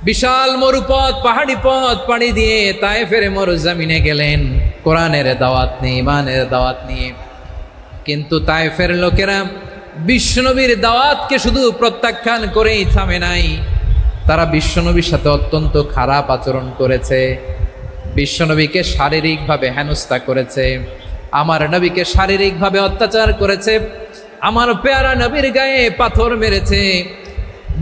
বিশাল মরুপথ, পাহাড়ি পথ পাড়ি দিয়ে তায়েফের মরুজমিনে গেলেন কোরআনের দাওয়াত নিয়ে, ইমানের দাওয়াত নিয়ে। কিন্তু তায়েফের লোকেরা বিশ্বনবীর দাওয়াতকে শুধু প্রত্যাখ্যান করেই থামে নাই, তারা বিশ্বনবীর সাথে অত্যন্ত খারাপ আচরণ করেছে। বিশ্বনবীকে শারীরিকভাবে হেনস্থা করেছে, আমার নবীকে শারীরিকভাবে অত্যাচার করেছে, আমার পেয়ারা নবীর গায়ে পাথর মেরেছে,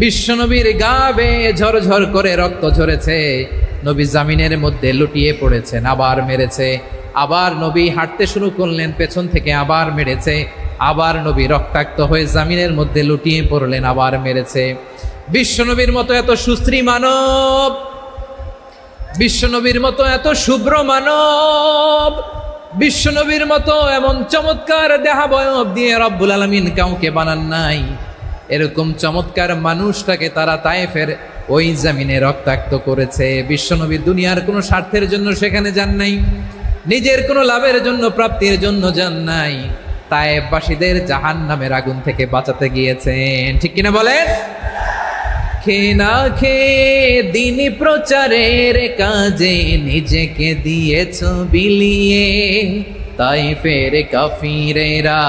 বিশ্বনবীর গা বেয়ে ঝরঝর করে রক্ত ঝরেছে, নবী জামিনের মধ্যে লুটিয়ে পড়েছেন, আবার মেরেছে, আবার নবী হাঁটতে শুরু করলেন, পেছন থেকে আবার মেরেছে, আবার নবী রক্তাক্ত হয়ে জামিনের মধ্যে লুটিয়ে পড়লেন, আবার মেরেছে। বিশ্বনবীর মতো এত সুশ্রী মানব, বিশ্বনবীর মতো এত শুভ্র মানব, বিশ্বনবীর মতো এমন চমৎকার দেহাবয়ব দিয়ে রব্বুল আলামিন কাউকে বানান নাই। এরকম চমৎকার মানুষটাকে তারা তায়েফের ওই জমিনে রক্তাক্ত করেছে। বিশ্বনবী দুনিয়ার কোনো স্বার্থের জন্য সেখানে যান নাই, নিজের কোনো লাভের জন্য, প্রাপ্তির জন্য যান নাই, তায়েফবাসীদের জাহান্নামের আগুন থেকে বাঁচাতে গিয়েছেন। ঠিক কিনা বলেন? খেয়ে না খেয়ে দিন প্রচারের কাজে নিজেকে দিয়েছ বিলিয়ে, তায়েফের কাফিরেরা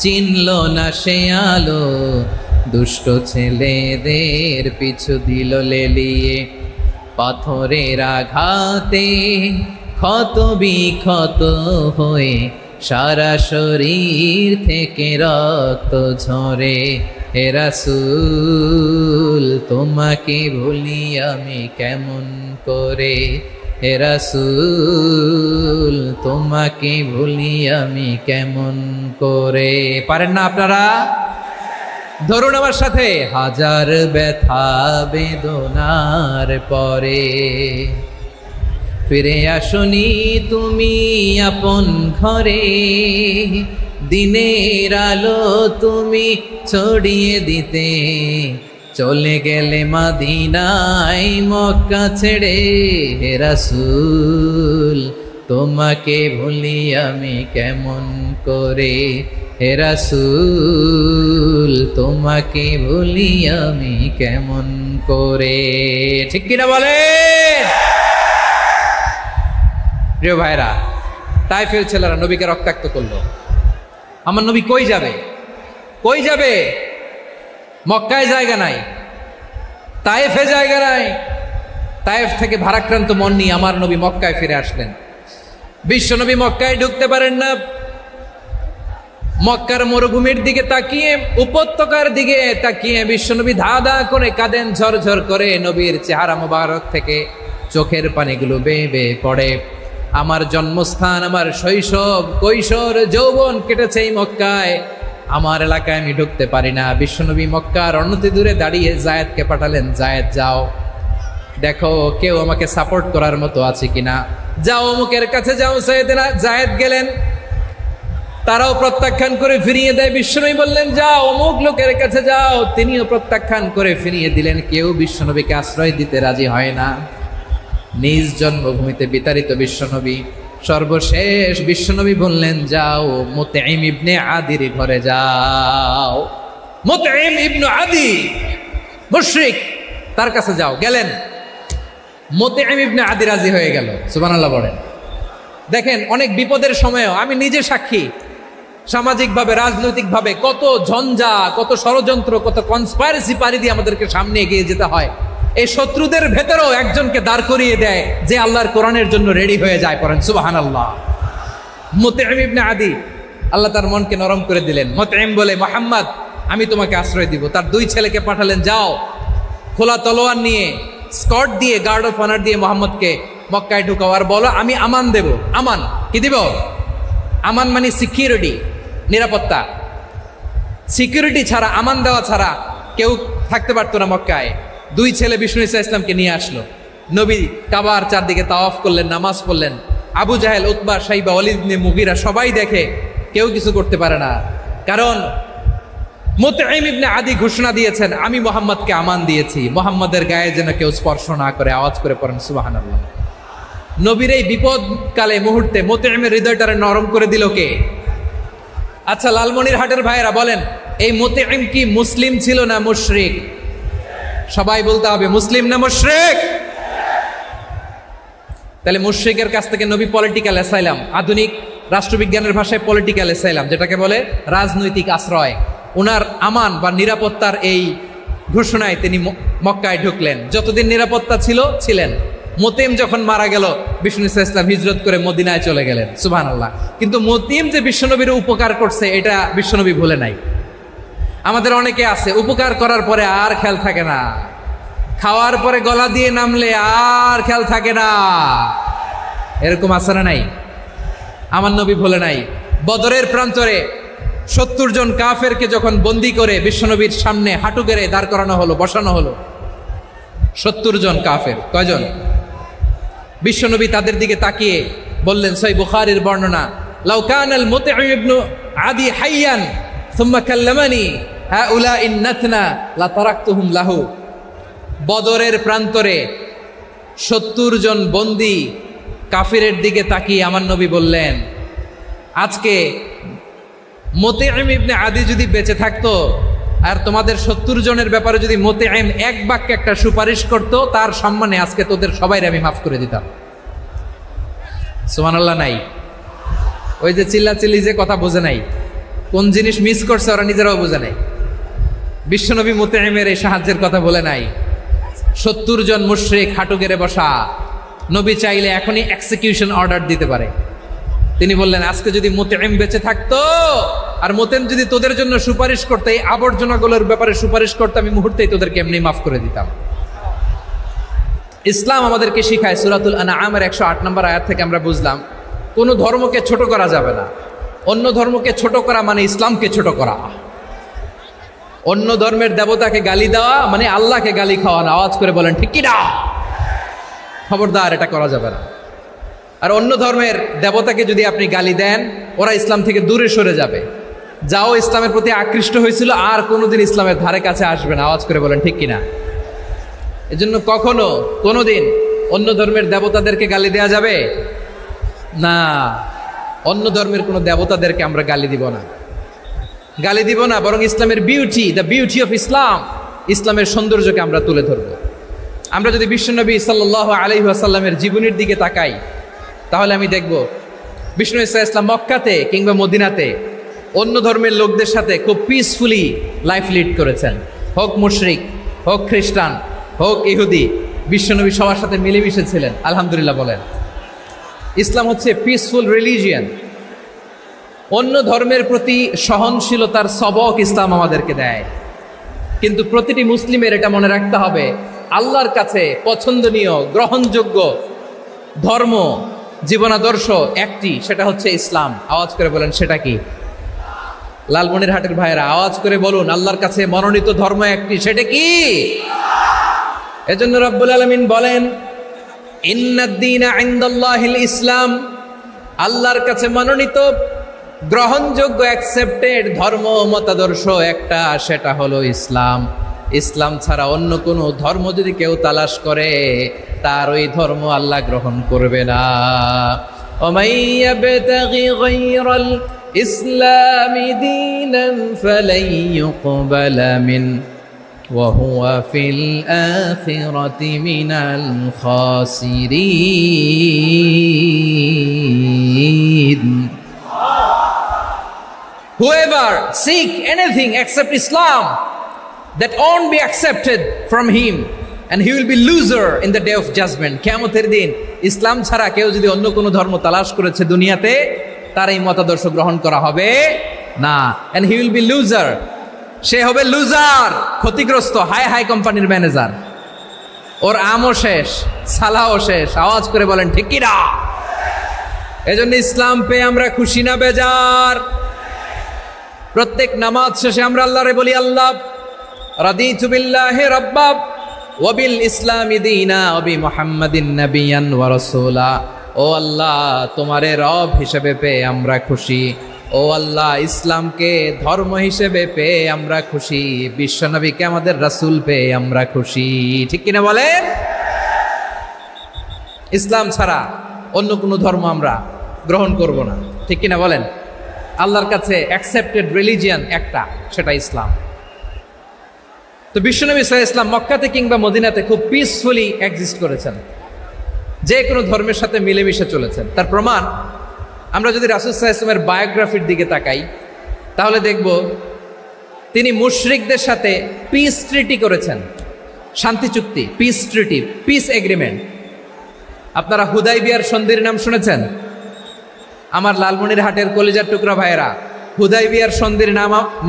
চিনল না সে আলো, দুষ্ট ছেলেদের পিছু দিল লেলিয়ে, পাথরের আঘাতে ক্ষত বিক্ষত হয়ে সারা শরীর থেকে রক্ত ঝরে। হে রাসূল তোমাকে ভুলি আমি কেমন করে, হে রাসূল তোমাকে ভুলি আমি কেমন করে। পারেন না আপনারা? ধরুন আমার সাথে, হাজার ব্যথা বেদনার পরে ফিরে আসনি তুমি আপন ঘরে, দিনের আলো তুমি ছড়িয়ে দিতে চলে গেলে মদিনায় মক্কা ছেড়ে। হে রাসূল তোমাকে ভুলি আমি কেমন করে, হে রাসূল তোমাকে ভুলি আমি কেমন করে। ঠিক কিনা বলেন? প্রিয় ভাইরা, তায়েফের ছেলেরা নবীকে রক্তাক্ত করলো। আমার নবী কই যাবে? কই যাবে? মক্কায় জায়গা নাই, তায়েফে জায়গা নাই। তায়েফ থেকে ভারাক্রান্ত মন নিয়ে আমার নবী মক্কায় ফিরে আসলেন। বিশ্ব নবী মক্কায় ঢুকতে পারেন না। মক্কার মরুভূমির দিকে তাকিয়ে, উপত্যকার দিকে তাকিয়ে বিশ্বনবী ধা ধা করে কাঁদেন, ঝরঝর করে নবীর চেহারা মোবারক থেকে চোখের পানিগুলো বেয়ে বেয়ে পড়ে। আমার জন্মস্থান, আমার শৈশব, কৈশোর, যৌবন কেটেছে এই মক্কায়, আমার এলাকায় আমি ঢুকতে পারি না। বিশ্বনবী মক্কার অনতি দূরে দাঁড়িয়ে জায়েদকে পাঠালেন, জায়েদ যাও দেখো কেউ আমাকে সাপোর্ট করার মতো আছে কিনা, যাও অমুকের কাছে যাও। জায়েদ গেলেন, তারাও প্রত্যাখ্যান করে ফিরিয়ে দেয়। বিশ্বনবী বললেন যাও অমুক লোকের কাছে যাও, তিনিও প্রত্যাখ্যান করে ফিরিয়ে দিলেন। কেউ বিশ্বনবীকে আশ্রয় দিতে রাজি হয় না। নিজ জন্মভূমিতে বিতাড়িত বিশ্বনবী, সর্বশেষ বিশ্বনবী বললেন যাও মুতঈম ইবনে আদির ঘরে যাও। মুতঈম ইবনে আদি মুশরিক, তার কাছে যাও। গেলেন, মুতঈম ইবনে আদি রাজি হয়ে গেল। সুবহানাল্লাহ বলেন। দেখেন, অনেক বিপদের সময়ও আমি নিজে সাক্ষী, সামাজিকভাবে, রাজনৈতিকভাবে কত ঝঞ্ঝা, কত ষড়যন্ত্র, কত কনস্পাইরেসি পাড়ি দিয়ে আমাদেরকে সামনে এগিয়ে যেতে হয়। এই শত্রুদের ভেতরেও একজনকে দাঁড় করিয়ে দেয় যে আল্লাহর কোরআনের জন্য রেডি হয়ে যায়। পড়েন সুবহানাল্লাহ। মুতঈম ইবনে আদি, আল্লাহ তার মনকে নরম করে দিলেন। মুতঈম বলে, মুহাম্মদ আমি তোমাকে আশ্রয় দিব। তার দুই ছেলেকে পাঠালেন, যাও খোলা তলোয়ার নিয়ে, স্কট দিয়ে, গার্ড অফ অনার দিয়ে মুহাম্মদকে মক্কায় ঢুকাও, আর বলো আমি আমান দেব। আমান কি দিব? আমান মানে সিকিউরিটি, নিরাপত্তা। সিকিউরিটি ছাড়া, আমান দেওয়া ছাড়া কেউ থাকতে পারতো না মক্কায়। দুই ছেলে বিষ্ণু ইসা ইসলামকে নিয়ে আসলো। নবী কাবার চারদিকে তাওয়াফ করলেন, নামাজ পড়লেন। আবু জাহেল, উতবা, শাইবা, ওয়ালিদ ইবনে মুগীরা সবাই দেখে, কেউ কিছু করতে পারে না। কারণ মুতঈম ইবনে আদি ঘোষণা দিয়েছেন আমি মুহাম্মদকে আমান দিয়েছি, মুহাম্মদের গায়ে যেন কেউ স্পর্শ না করে। আওয়াজ করে পড়েন সুবহানাল্লাহ। নবীর এই বিপদকালে মুহূর্তে মুতঈমের হৃদয়টারে নরম করে দিল কে? আচ্ছা, লালমনির হাটের ভাইয়েরা বলেন, এই মুতঈম কি মুসলিম ছিল না মুশরিক? সবাই বলতে হবে মুসলিম না মুশরিক। তাহলে মুশরিকের কাছ থেকে নবী পলিটিক্যাল অ্যাসাইলাম, আধুনিক রাষ্ট্রবিজ্ঞানের ভাষায় পলিটিক্যাল অ্যাসাইলাম, যেটাকে বলে রাজনৈতিক আশ্রয়, ওনার আমান বা নিরাপত্তার এই ঘোষণায় তিনি মক্কায় ঢুকলেন। যতদিন নিরাপত্তা ছিলেন। মতিম যখন মারা গেল, বিষ্ণু ইসলাম হিজরত করে মদিনায় চলে গেলেন, সুবহানাল্লাহ। কিন্তু মতিম যে বিশ্বনবীর উপকার করছে এটা বিশ্বনবী ভুলে নাই। আমাদের অনেকে আছে উপকার করার পরে আর খেয়াল থাকে না, খাওয়ার পরে গলা দিয়ে নামলে আর খেয়াল থাকে না, এরকম আছে না নাই? আমার নবী ভুলে নাই। বদরের প্রান্তরে 70 জন কাফেরকে যখন বন্দী করে বিশ্বনবীর সামনে হাঁটু গেড়ে দাঁড় করানো হলো, বসানো হলো, 70 জন কাফের। কয়জন? বিশ্বনবী তাদের দিকে তাকিয়ে বললেন, সহিহ বুখারীর বর্ণনা, লাউ কানাল মুতঈম ইবনে আদি হাইয়ান সুম্মা কাল্লামানি হাউলাইন নাতনা লা তারাকতুহুম লাহু। বদরের প্রান্তরে 70 জন বন্দী কাফিরের দিকে তাকিয়ে আমার নবী বললেন, আজকে মুতঈম ইবনে আদি যদি বেঁচে থাকতো আর তোমাদের 70 জনের ব্যাপারে যদি মুতঈম এক বাক্যে একটা সুপারিশ করত, তার সম্মানে আজকে তোদের সবাইকে আমি মাফ করে দিতাম। সুবহানাল্লাহ নাই? ওই যে চিল্লাচিল্লি যে কথা বোঝে নাই, কোন জিনিস মিস করছে ওরা নিজেরাও বোঝে নাই। বিশ্বনবী মুতঈমের এই সাহায্যের কথা বলে নাই। 70 জন মুশরিক হাঁটু গেড়ে বসা, নবী চাইলে এখনই এক্সিকিউশন অর্ডার দিতে পারে। তিনি বললেন, আজকে যদি মুতঈম বেঁচে থাকতো আর মুতঈম যদি তোদের জন্য সুপারিশ করতে, এই আবর্জনাগুলোর ব্যাপারে সুপারিশ করতে, আমি মুহূর্তেই তোদেরকে এমনি মাফ করে দিতাম। ইসলাম আমাদেরকে শিখায়, সূরাতুল আনআমের 108 নম্বর আয়াত থেকে আমরা বুঝলাম, কোনো ধর্মকে ছোট করা যাবে না। অন্য ধর্মকে ছোট করা মানে ইসলামকে ছোট করা। অন্য ধর্মের দেবতাকে গালি দেওয়া মানে আল্লাহকে গালি খাওয়ানো। আওয়াজ করে বলেন ঠিক কি না? খবরদার, এটা করা যাবে না। আর অন্য ধর্মের দেবতাকে যদি আপনি গালি দেন, ওরা ইসলাম থেকে দূরে সরে যাবে। যাও ইসলামের প্রতি আকৃষ্ট হয়েছিল আর কোনোদিন ইসলামের ধারে কাছে আসবে না। আওয়াজ করে বলেন ঠিক কিনা? এজন্য কখনো কোনোদিন অন্য ধর্মের দেবতাদেরকে গালি দেয়া যাবে না। অন্য ধর্মের কোনো দেবতাদেরকে আমরা গালি দিব না, গালি দিব না, বরং ইসলামের beauty, the beauty of Islam, ইসলামের সৌন্দর্যকে আমরা তুলে ধরব। আমরা যদি বিশ্বনবী সাল্লাল্লাহু আলাইহি ওয়াসাল্লামের জীবনের দিকে তাকাই, তাহলে আমি দেখব বিষ্ণু ইসলাম মক্কাতে কিংবা মদিনাতে অন্য ধর্মের লোকদের সাথে খুব পিসফুলি লাইফ লিড করেছেন। হোক মুশরিক, হোক খ্রিস্টান, হোক ইহুদি, বিশ্বনবী সবার সাথে মিলেমিশে ছিলেন। আলহামদুলিল্লাহ বলেন। ইসলাম হচ্ছে পিসফুল রিলিজিয়ান। অন্য ধর্মের প্রতি সহনশীলতার সবক ইসলাম আমাদেরকে দেয়। কিন্তু প্রতিটি মুসলিমের এটা মনে রাখতে হবে, আল্লাহর কাছে পছন্দনীয় গ্রহণযোগ্য ধর্ম, জীবনাদর্শ একটি, সেটা হচ্ছে ইসলাম। আওয়াজ করে বলেন সেটা কি? লালমনিরহাটের ভাইয়েরা আওয়াজ করে বলুন, আল্লাহর কাছে মনোনীত ধর্ম একটি, সেটা কি? এজন্য রব্বুল আলামিন বলেন, ইন্নাদ-দীনা ইনদাল্লাহিল ইসলাম। আল্লাহর কাছে মনোনীত গ্রহণযোগ্য অ্যাকসেপ্টেড ধর্ম মতাদর্শ একটা, সেটা হলো ইসলাম। ইসলাম ছাড়া অন্য কোনো ধর্ম যদি কেউ তালাশ করে, তার ওই ধর্ম আল্লাহ গ্রহণ করবে না। ওমাইয়াবতাগি গায়রাল ইসলামি দীনান ফালাই ইউকবালা মিন ওয়া হুয়া ফিল আখিরাতি মিনাল খাসিরিন। Whoever seek anything except Islam, that won't be accepted from him, and he will be loser in the day of judgment. কিয়ামতের দিন ইসলাম ছাড়া কেউ যদি অন্য কোনো ধর্ম তালাশ করেছে দুনিয়াতে, তার এই মতাদর্শ গ্রহণ করা হবে না। and he will be loser, সে হবে লুজার, ক্ষতিগ্রস্ত। হাই হাই কোম্পানির ম্যানেজার, ওর আমও শেষ, সালাও শেষ। আওয়াজ করে বলেন ঠিক কি না? এজন্য ইসলাম পেয়ে আমরা খুশি না বেজার? প্রত্যেক নামাজ শেষে আমরা আল্লাহরে বলি, আল্লাহ রাদিতু বিল্লাহি রাব্বা ওয়া বিল ইসলামি দীনা ওয়া বি মুহাম্মাদিন নাবিয়ান ওয়া রাসূলা। ও আল্লাহ, তোমারে রব হিসেবে পেয়ে আমরা খুশি। ও আল্লাহ, ইসলামকে ধর্ম হিসেবে পেয়ে আমরা খুশি। বিশ্বনবীকে আমাদের রাসূল পেয়ে আমরা খুশি। ঠিক কিনা বলেন? ইসলাম ছাড়া অন্য কোনো ধর্ম আমরা গ্রহণ করব না। ঠিক কিনা বলেন? আল্লাহর কাছে অ্যাকসেপ্টেড রিলিজিয়ান একটা, সেটা ইসলাম। তো বিশ্বনবী সাল্লাল্লাহু আলাইহি ওয়াসাল্লাম মক্কাতে কিংবা মদিনাতে খুব পিসফুলি এক্সিস্ট করেছেন, যে কোনো ধর্মের সাথে মিলেমিশে চলেছেন। তার প্রমাণ আমরা যদি রাসূল সাল্লাল্লাহু আলাইহি ওয়াসাল্লামের বায়োগ্রাফির দিকে তাকাই তাহলে দেখব তিনি মুশরিকদের সাথে পিস ট্রিটি করেছেন, শান্তি চুক্তি, পিস ট্রিটি, পিস এগ্রিমেন্ট। আপনারা হুদাইবিয়ার সন্ধির নাম শুনেছেন? আমার লালমনিরহাটের কলিজার টুকরা ভাইয়েরা, হুদাইবিয়ার সন্ধির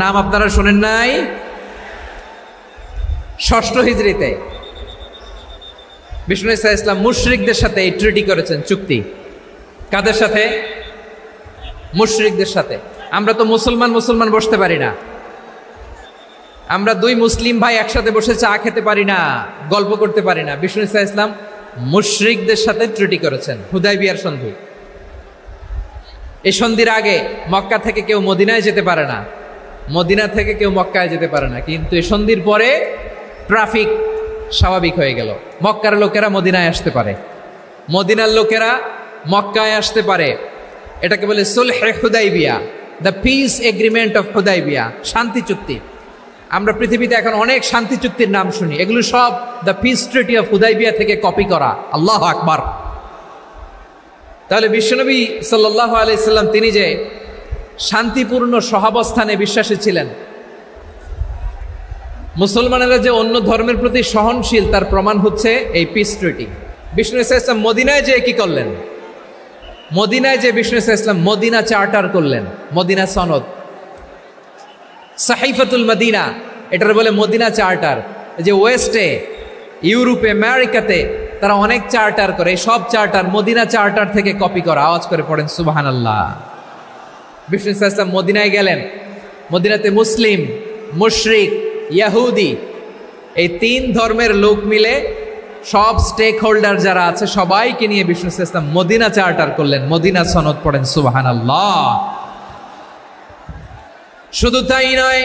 নাম আপনারা শোনেন নাই? 6ষ্ঠ হিজরিতে বিষ্ণু ঈসা ইসলাম মুশরিকদের সাথে এই ট্রিটি করেছেন, চুক্তি। কাদের সাথে? মুশরিকদের সাথে। আমরা তো মুসলমান বসতে পারি না, আমরা দুই মুসলিম ভাই একসাথে বসে চা খেতে পারি না, গল্প করতে পারি না। বিষ্ণু ঈসা ইসলাম মুশরিকদের সাথে ট্রিটি করেছেন, হুদাইবিয়ার সন্ধি। এই সন্ধির আগে মক্কা থেকে কেউ মদিনায় যেতে পারে না, মদিনা থেকে কেউ মক্কায় যেতে পারে না, কিন্তু এই সন্ধির পরে ট্রাফিক স্বাভাবিক হয়ে গেল। মক্কার লোকেরা মদিনায় আসতে পারে, মদিনার লোকেরা মক্কায় আসতে পারে। এটাকে বলে সুলহে Hudaibiya, the peace agreement of Hudaibiya, শান্তি চুক্তি। আমরা পৃথিবীতে এখন অনেক শান্তি চুক্তির নাম শুনি, এগুলো সব the piece treaty of Hudaibiya থেকে কপি করা। আল্লাহু আকবার। তাহলে বিশ্বনবী সাল্লাল্লাহু আলাইহি সাল্লাম তিনি যে শান্তিপূর্ণ সহাবস্থানে বিশ্বাসী ছিলেন, মুসলমানেরা যে অন্য ধর্মের প্রতি সহনশীল, তার প্রমাণ হচ্ছে এই পিস ট্রিটি। বিষ্ণু ঈসা ইসলাম মদিনায় যে কি করলেন? মদিনায় যে বিষ্ণু ঈসা ইসলাম মদিনা চার্টার করলেন, মদিনা সনদ, সাহিফাতুল মদিনা, এটার বলে মদিনা চার্টার। যে ওয়েস্টে, ইউরোপে, আমেরিকাতে তারা অনেক চার্টার করে, সব চার্টার মদিনা চার্টার থেকে কপি করা। আওয়াজ করে পড়েন সুবহানাল্লাহ। বিষ্ণু ঈসা ইসলাম মদিনায় গেলেন, মদিনাতে মুসলিম, মুশরিক, ইয়াহুদি, এই 3 ধর্মের লোক মিলে সব স্টেক হোল্ডার যারা আছে সবাইকে নিয়ে বিষ্ণু ঈসা ইসলাম মদিনা চার্টার করলেন, মদিনা সনদ। পড়েন সুবহানাল্লাহ। শুধু তাই নয়,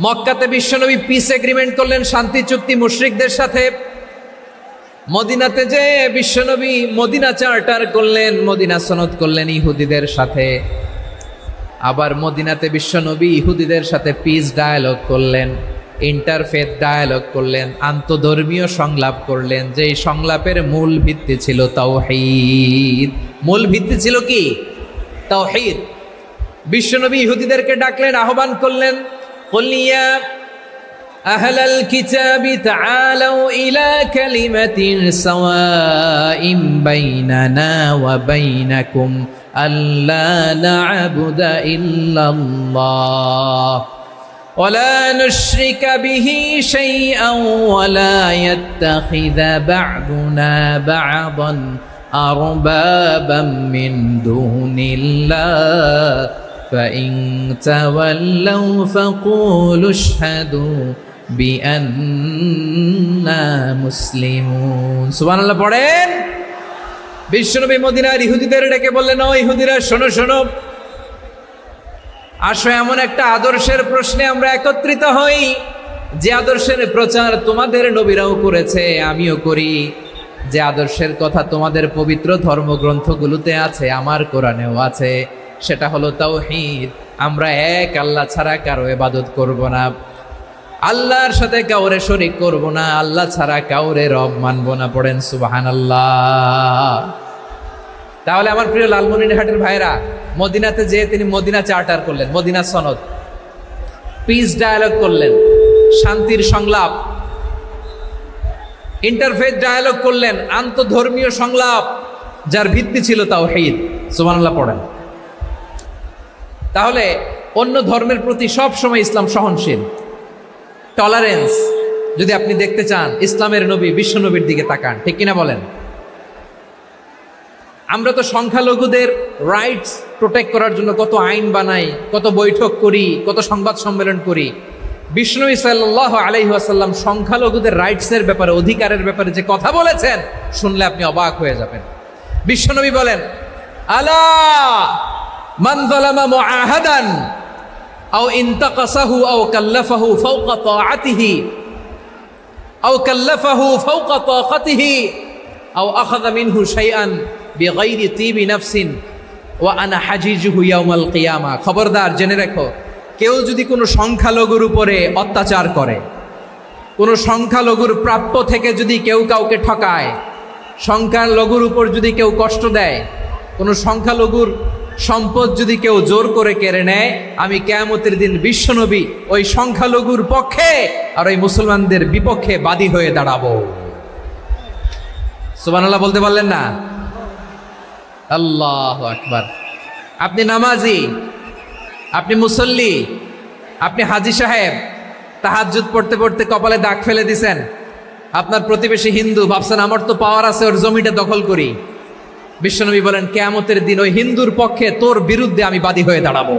মক্কাতে বিশ্বনবী পিস এগ্রিমেন্ট করলেন, শান্তি চুক্তি মুশরিকদের সাথে। মদিনাতে যে বিশ্বনবী মদিনা চার্টার করলেন, মদিনা সনদ করলেন ইহুদিদের সাথে। আবার মদিনাতে বিশ্বনবী ইহুদিদের সাথে পিস ডায়ালগ করলেন, ইন্টারফেথ ডায়ালগ করলেন, আন্তধর্মীয় সংলাপ করলেন। যেই সংলাপের মূল ভিত্তি ছিল তাওহীদ। মূল ভিত্তি ছিল কি? তাওহীদ। বিশ্বনবী ইহুদিদেরকে ডাকলেন, আহ্বান করলেন, কুল ইয়া আহলাল কিতাবি তাআলাউ ইলা কালিমাতিন সাওয়াইন বাইনানা ওয়া বাইনাকুম আল্লা না'বুদা ইল্লাল্লাহ ওয়া লা নুশরিকা বিহি শাইআন ওয়া লা ইয়াত্তাখিযা বা'দুনা বা'দান আরবাবাম মিন দুনিল্লাহ فإن تولوا فقولوا اشهدوا بأننا مسلمون। সুবহানাল্লাহ পড়েন। বিশ্বনবী মদিনার ইহুদিদের ডেকে বললেন, ও ইহুদিরা, শোনো শোনো, আসো এমন একটা আদর্শের প্রশ্নে আমরা একত্রিত হই, যে আদর্শের প্রচার তোমাদের নবীরাও করেছে, আমিও করি, যে আদর্শের কথা তোমাদের পবিত্র ধর্মগ্রন্থগুলোতে আছে, আমার কোরআনেও আছে। সেটা হলো তাওহীদ। আমরা এক আল্লাহ ছাড়া কারো ইবাদত করব না, আল্লাহর সাথে কাউরে শরীক করব না, আল্লাহ ছাড়া কাউরে রব মানব না। পড়েন সুবহানাল্লাহ। তাহলে আমার প্রিয় লালমনিরহাটের ভাইরা, মদিনাতে যে তিনি মদিনা চার্টার করলেন, মদিনা সনদ, পিস ডায়ালগ করলেন, শান্তির সংলাপ, ইন্টারফেথ ডায়ালগ করলেন, আন্তধর্মীয় সংলাপ, যার ভিত্তি ছিল তাওহীদ। সুবহানাল্লাহ পড়েন। তাহলে অন্য ধর্মের প্রতি সব সময় ইসলাম সহনশীল, টলারেন্স। যদি আপনি দেখতে চান ইসলামের নবী বিশ্ব নবীর দিকে তাকান, ঠিক কিনা বলেন? আমরা তো সংখ্যালঘুদের রাইটস প্রোটেক্ট করার জন্য কত আইন বানাই, কত বৈঠক করি, কত সংবাদ সম্মেলন করি। বিষ্ণু সাল্লাল্লাহু আলাইহি ওয়াসাল্লাম সংখ্যালঘুদের রাইটসের ব্যাপারে, অধিকারের ব্যাপারে যে কথা বলেছেন, শুনলে আপনি অবাক হয়ে যাবেন। বিশ্বনবী বলেন, আলা মান যালামা মুআহাদান আও ইনতাকাসাহু আও কাল্লাফাহু ফাওকা তাআতিহি আও কাল্লাফাহু ফাওকা তাকাতিহি আও আখাযা মিনহু শাইআন বিগাইরি তিবি নাফসিন ওয়া আনা হাজিজুহু ইয়াউমাল কিয়ামা। খবরদার, জেনে রাখো, কেউ যদি কোনো সংখ্যালঘুর উপরে অত্যাচার করে, কোনো সংখ্যালঘুর প্রাপ্য থেকে যদি কেউ কাউকে ঠকায়, সংখ্যালঘুর উপর যদি কেউ কষ্ট দেয়, কোনো সংখ্যালঘুর সম্পদ যদি কেউ জোর করে কেড়ে নেয়, আমি কিয়ামতের দিন বিশ্বনবী ওই সংখ্যালঘুর পক্ষে আর ওই মুসলমানদের বিপক্ষে বাদী হয়ে দাঁড়াবো। সুবহানাল্লাহ বলতে পারলেন না? আল্লাহু আকবার। আপনি নামাজি, আপনি মুসল্লি, আপনি হাজী সাহেব, তাহাজ্জুদ পড়তে পড়তে কপালে দাগ ফেলে দিছেন, আপনার প্রতিবেশী হিন্দু, ভাবছেন আমার তো পাওয়ার আছে, ওর জমিটা দখল করি। বিশ্বনবী বলেন কিয়ামতের দিন ওই হিন্দুর পক্ষে তোর বিরুদ্ধে আমি বাদী হয়ে দাঁড়াবো।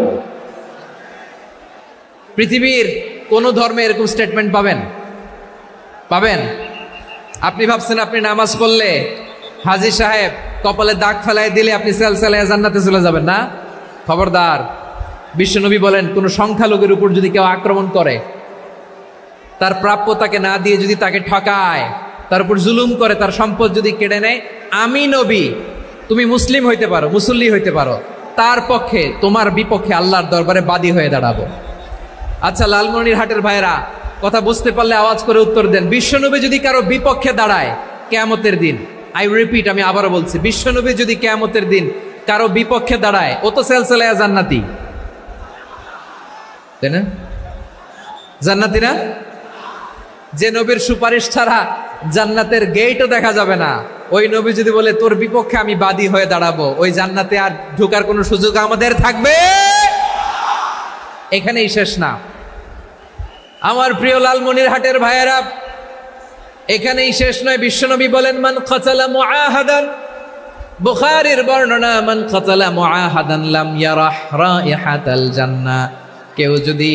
পৃথিবীর কোন ধর্মে এরকম স্টেটমেন্ট পাবেন? পাবেন? আপনি ভাবছেন আপনি নামাজ পড়লে হাজী সাহেব কপালে দাগ ফেলায় দিলে আপনি সেলসেলায় জান্নাতে চলে যাবেন না? খবরদার। বিশ্বনবী বলেন কোন সংখ্যালঘুর উপর যদি কেউ আক্রমণ করে, তার প্রাপ্য তাকে না দিয়ে যদি তাকে ঠকায়, তার উপর জুলুম করে, তার সম্পদ যদি কেড়ে নেয়, আমি নবী, তুমি মুসলিম হইতে পারো, মুসল্লি হইতে পারো, তার পক্ষে তোমার বিপক্ষে আল্লাহর দরবারে বাদী হয়ে দাঁড়াবো। আচ্ছা লালমনিরহাটের ভাইরা, কথা বুঝতে পারলে আওয়াজ করে উত্তর দেন। বিশ্বনবী যদি কারো বিপক্ষে দাঁড়ায় কিয়ামতের দিন, আই রিপিট, আমি আবারও বলছি, বিশ্বনবী যদি কিয়ামতের দিন কারো বিপক্ষে দাঁড়ায়, ও তো সেলসেলায়া জান্নাতি, তাই না? জান্নাতি না? যে নবীর সুপারিশ ছাড়া জান্নাতের গেটও দেখা যাবে না, ওই নবী যদি বলে তোর বিপক্ষে আমি বাদী হয়ে দাঁড়াবো, ওই জান্নাতে আর ঢোকার কোনো সুযোগ আমাদের থাকবে? এখানেই শেষ না আমার প্রিয় লালমনিরহাটের ভাইয়েরা, এখানেই শেষ নয়। বিশ্বনবী বলেন মান কাতালা মুআহাদান, বুখারীর বর্ণনা, মান কাতালা মুআহাদান লাম ইয়ারাহ রাইহাতাল জান্নাহ। কেউ যদি,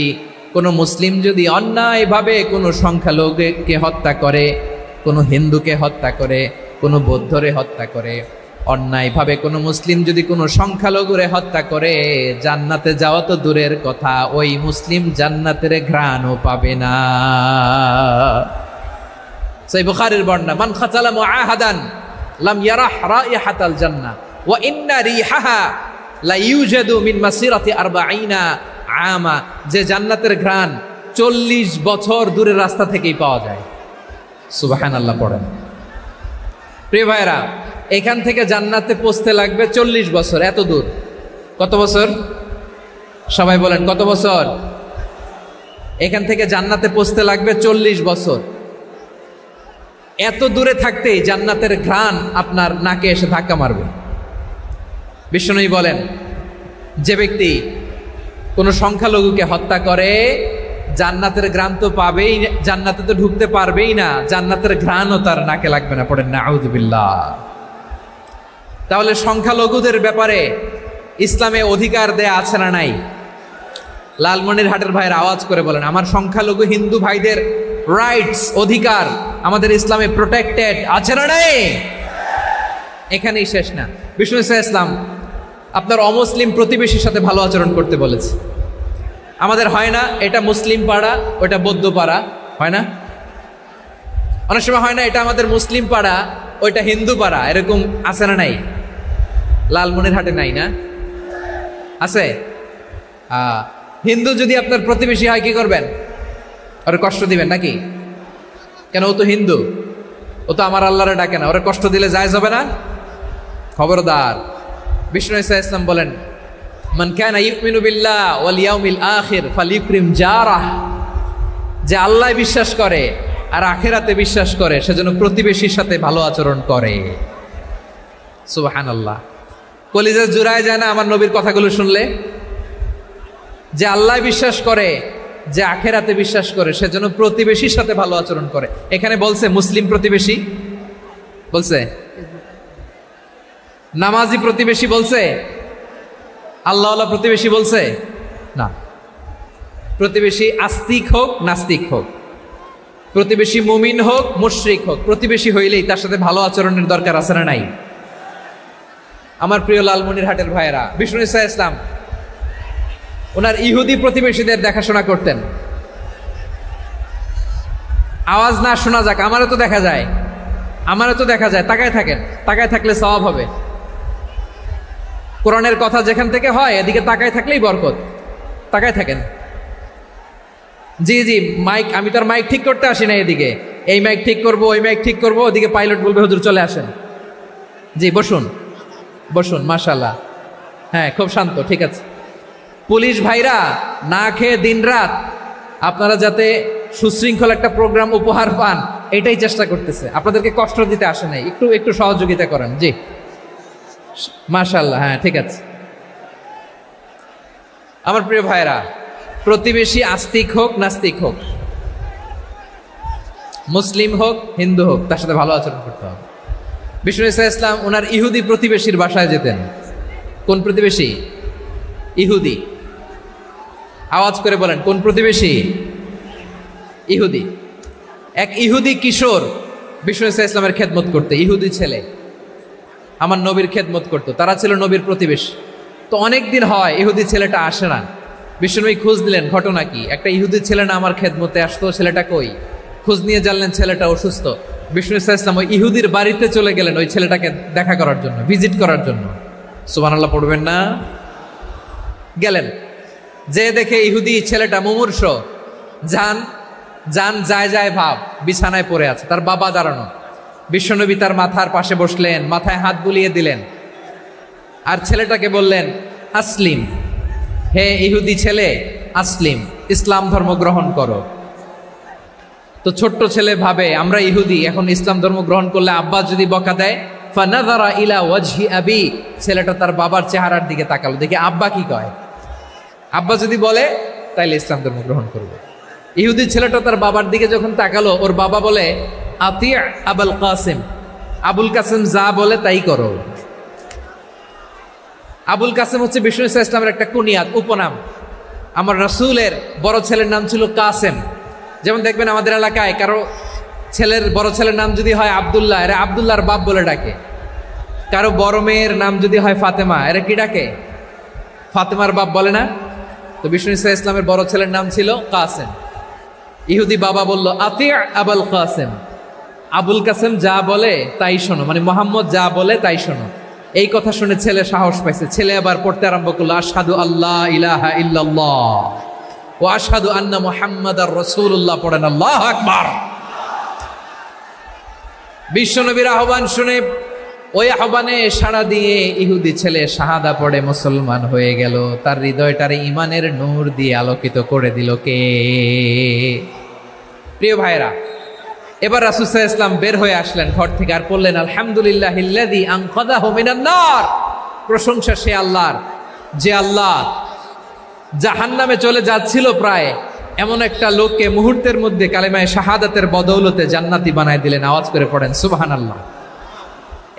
কোনো মুসলিম যদি অন্যায়ভাবে কোনো সংখ্যালঘুকে হত্যা করে, কোনো হিন্দুকে হত্যা করে, কোনো বৌদ্ধরে হত্যা করে, অন্যায়ভাবে কোনো মুসলিম যদি কোনো সংখ্যালঘুরে হত্যা করে, জান্নাতে যাওয়া তো দূরের কথা, ওই মুসলিম জান্নাতের ঘ্রাণও পাবে না। সেই বুখারীর বর্ণনা, মান কাতালা মুআহাদান লাম ইয়ারাহ রাইহাতাল জান্নাহ ওয়া ইন্না রিহাহা লা ইউজাদু মিন মাসিরাতি 40 আমা। যে জান্নাতের ঘ্রাণ 40 বছর দূরের রাস্তা থেকেই পাওয়া যায়। সুবহানাল্লাহ পড়েন। প্রিয় ভাইরা, এখান থেকে জান্নাতে পৌঁছতে লাগবে 40 বছর। এত দূর, কত বছর? সবাই বলেন কত বছর? এখান থেকে জান্নাতে পৌঁছতে লাগবে 40 বছর। এত দূরে থাকতেই জান্নাতের ঘ্রাণ আপনার নাকে এসে ধাক্কা মারবে। বিশ্বনবী বলেন যে ব্যক্তি কোনো সংখ্যালঘুকে হত্যা করে, জান্নাতের ঘ্রাণ তো পাবেই, জান্নাতে তো ঢুকতে পারবেই না, জান্নাতের ঘ্রাণও তার নাকে লাগবে না। পড়েন নাউযুবিল্লাহ। তাহলে সংখ্যালঘুদের ব্যাপারে ইসলামে অধিকার দেয়া আছে না নাই? লালমনিরহাটের ভাইয়ের আওয়াজ করে বলেন, আমার সংখ্যালঘু হিন্দু ভাইদের রাইটস, অধিকার আমাদের ইসলামে প্রোটেক্টেড আছে না নাই? এখানেই শেষ না। বিষ্ণু ইসলাম আপনার অমুসলিম প্রতিবেশীর সাথে ভালো আচরণ করতে বলেছে। আমাদের হয় না এটা মুসলিম পাড়া, ওটা বৌদ্ধ পাড়া, হয় না? অনেক সময় হয় না এটা আমাদের মুসলিম পাড়া, ওইটা হিন্দু পাড়া, এরকম আছে না নাই? লালমনিরহাটে নাই না? আছে? হিন্দু যদি আপনার প্রতিবেশী হয় কি করবেন? ওরে কষ্ট দিবেন নাকি? কেন? ও তো হিন্দু, ও তো আমার আল্লাহরে ডাকে না, ওরে কষ্ট দিলে জায়েজ হবে না? খবরদার। বিষ্ণু ইসলাম বলেন মান কানা ইউমিনু বিল্লাহ ওয়াল ইয়াউমিল আখির ফালিউকরিম জারাহ। যে আল্লাহ বিশ্বাস করে আর আখিরাতে বিশ্বাস করে, সেজন্য প্রতিবেশীর সাথে ভালো আচরণ করে। সুবহানাল্লাহ। কলিজা জুড়ায় যায় না আমার নবীর কথাগুলো শুনলে? যে আল্লাহ বিশ্বাস করে, যে আখিরাতে বিশ্বাস করে, সেজন্য প্রতিবেশীর সাথে ভালো আচরণ করে। এখানে বলছে মুসলিম প্রতিবেশী, বলছে নামাজি প্রতিবেশী, বলছে আল্লাহওয়ালা প্রতিবেশী, বলছে না। প্রতিবেশী আস্তিক হোক নাস্তিক হোক, প্রতিবেশী মুমিন হোক মুশরিক হোক, প্রতিবেশী হইলেই তার সাথে ভালো আচরণের দরকার আছে না নাই? আমার প্রিয় লালমনিরহাটের ভাইয়েরা, বিষ্ণু ইসলাম ওনার ইহুদি প্রতিবেশীদের দেখাশোনা করতেন। আওয়াজ না শোনা যাক, আমারও তো দেখা যায়, আমারও তো দেখা যায়। তাকায় থাকেন, তাকায় থাকলে সওয়াব হবে। কোরআনের কথা যেখান থেকে হয় এদিকে তাকায় থাকলেই বরকত। তাকায় থাকেন, জি জি, মাইক, আমি তো আর মাইক ঠিক করতে আসি না এদিকে, এই মাইক ঠিক করব, ওই মাইক ঠিক করব, ওদিকে পাইলট বলবে হুজুর চলে আসেন। জি বসুন বসুন, মাশাআল্লাহ, হ্যাঁ খুব শান্ত, ঠিক আছে। পুলিশ ভাইরা না খেয়ে দিনরাত আপনারা যাতে সুশৃঙ্খল একটা প্রোগ্রাম উপহার পান এটাই চেষ্টা করতেছে, আপনাদেরকে কষ্ট দিতে আসে নাই, একটু একটু সহযোগিতা করেন। জি মাশাআল্লাহ, হ্যাঁ ঠিক আছে। আমার প্রিয় ভাইরা, প্রতিবেশী আস্তিক হোক নাস্তিক হোক, মুসলিম হোক হিন্দু হোক, তার সাথে ভালো আচরণ করতে হবে। বিষ্ণু ইসলাম ওনার ইহুদি প্রতিবেশীর বাসায় যেতেন। কোন প্রতিবেশী? ইহুদি। আওয়াজ করে বলেন, কোন প্রতিবেশী? ইহুদি। এক ইহুদি কিশোর বিষ্ণু ইসলামের খেদমত করতে, ইহুদি ছেলে আমার নবীর খেদমত করতো, তারা ছিল নবীর প্রতিবেশী। তো অনেক দিন হয় ইহুদি ছেলেটা আসে না, বিষ্ণুনবী খোঁজ দিলেন ঘটনা কি, একটা ইহুদি ছেলে না আমার খেদমতে আসতো, ছেলেটা কই? খোঁজ নিয়ে জানলেন ছেলেটা অসুস্থ। বিষ্ণু ইসলাম ওই ইহুদির বাড়িতে চলে গেলেন ওই ছেলেটাকে দেখা করার জন্য, ভিজিট করার জন্য। সুবহানাল্লাহ পড়বেন না? গেলেন, যে দেখে ইহুদি ছেলেটা মুমূর্ষ, যান যান যায় যায় ভাব, বিছানায় পড়ে আছে, তার বাবা দাঁড়ানো। বিশ্বনবী তার মাথার পাশে বসলেন, মাথায় হাত বুলিয়ে দিলেন, আর ছেলেটাকে বললেন আসলিম, হে ইহুদি ছেলে আসলিম, ইসলাম ধর্ম গ্রহণ করো। তো ছোট্ট ছেলে ভাবে আমরা ইহুদি, এখন ইসলাম ধর্ম গ্রহণ করলে আব্বা যদি বকা দেয়, ফানাযারা ইলা ওয়াজহি আবি, ছেলেটা তার বাবার চেহারার দিকে তাকালো, দেখি আব্বা কি কয়। আব্বা যদি বলে তাইলে ইসলাম ধর্ম গ্রহণ করবে। ইহুদি ছেলেটা তার বাবার দিকে যখন তাকালো, ওর বাবা বলে আতি আবুল কাসিম, আবুল কাসিম যা বলে তাই করো। আবুল কাসিম হচ্ছে বিষ্ণু ইসলামের একটা কুনিয়াত, উপনাম। আমার রাসূলের বড় ছেলের নাম ছিল কাসেম। যেমন দেখবেন আমাদের এলাকায় কারো ছেলের বড় ছেলের নাম যদি হয় আব্দুল্লাহ, এরা আব্দুল্লাহর বাপ বলে ডাকে। কারো বড় মেয়ের নাম যদি হয় ফাতেমা, এরা কি ডাকে? ফাতেমার বাপ বলে না? তো বিষ্ণু ইসলামের বড় ছেলের নাম ছিল কাসেম। ইহুদি বাবা বলল আতি আবুল কাসেম, আবুল কাসেম যা বলে তাই শোনো, মানে মোহাম্মদ যা বলে তাই শোনো। এই কথা শুনে ছেলে সাহস পাইছে, ছেলে আবার পড়তে আরম্ভ করলো আশহাদু আল্লাহ ইলাহা ইল্লাল্লাহ ও আশহাদু আন্না মুহাম্মাদার রাসূলুল্লাহ, পড়েন আল্লাহু আকবার। বিশ্বনবীর আহ্বান শুনে ওই আহ্বানে সাড়া দিয়ে ইহুদি ছেলে শাহাদা পড়ে মুসলমান হয়ে গেল। তার হৃদয়টারে ইমানের নূর দিয়ে আলোকিত করে দিল কে? প্রিয় ভাইরা, এবার রাসূল সাল্লাল্লাহু আলাইহি ওয়াসাল্লাম বের হয়ে আসলেন ঘর থেকে, আর বললেন আলহামদুলিল্লাহিল্লাযী আনকাযাহু মিনান নার, প্রশংসা সে আল্লাহর যে আল্লাহ জাহান্নামে চলে যাচ্ছিল প্রায় এমন একটা লোককে মুহূর্তের মধ্যে কালেমায়ে শাহাদাতের বদৌলতে জান্নাতি বানায় দিলেন। আওয়াজ করে পড়েন সুবহানাল্লাহ।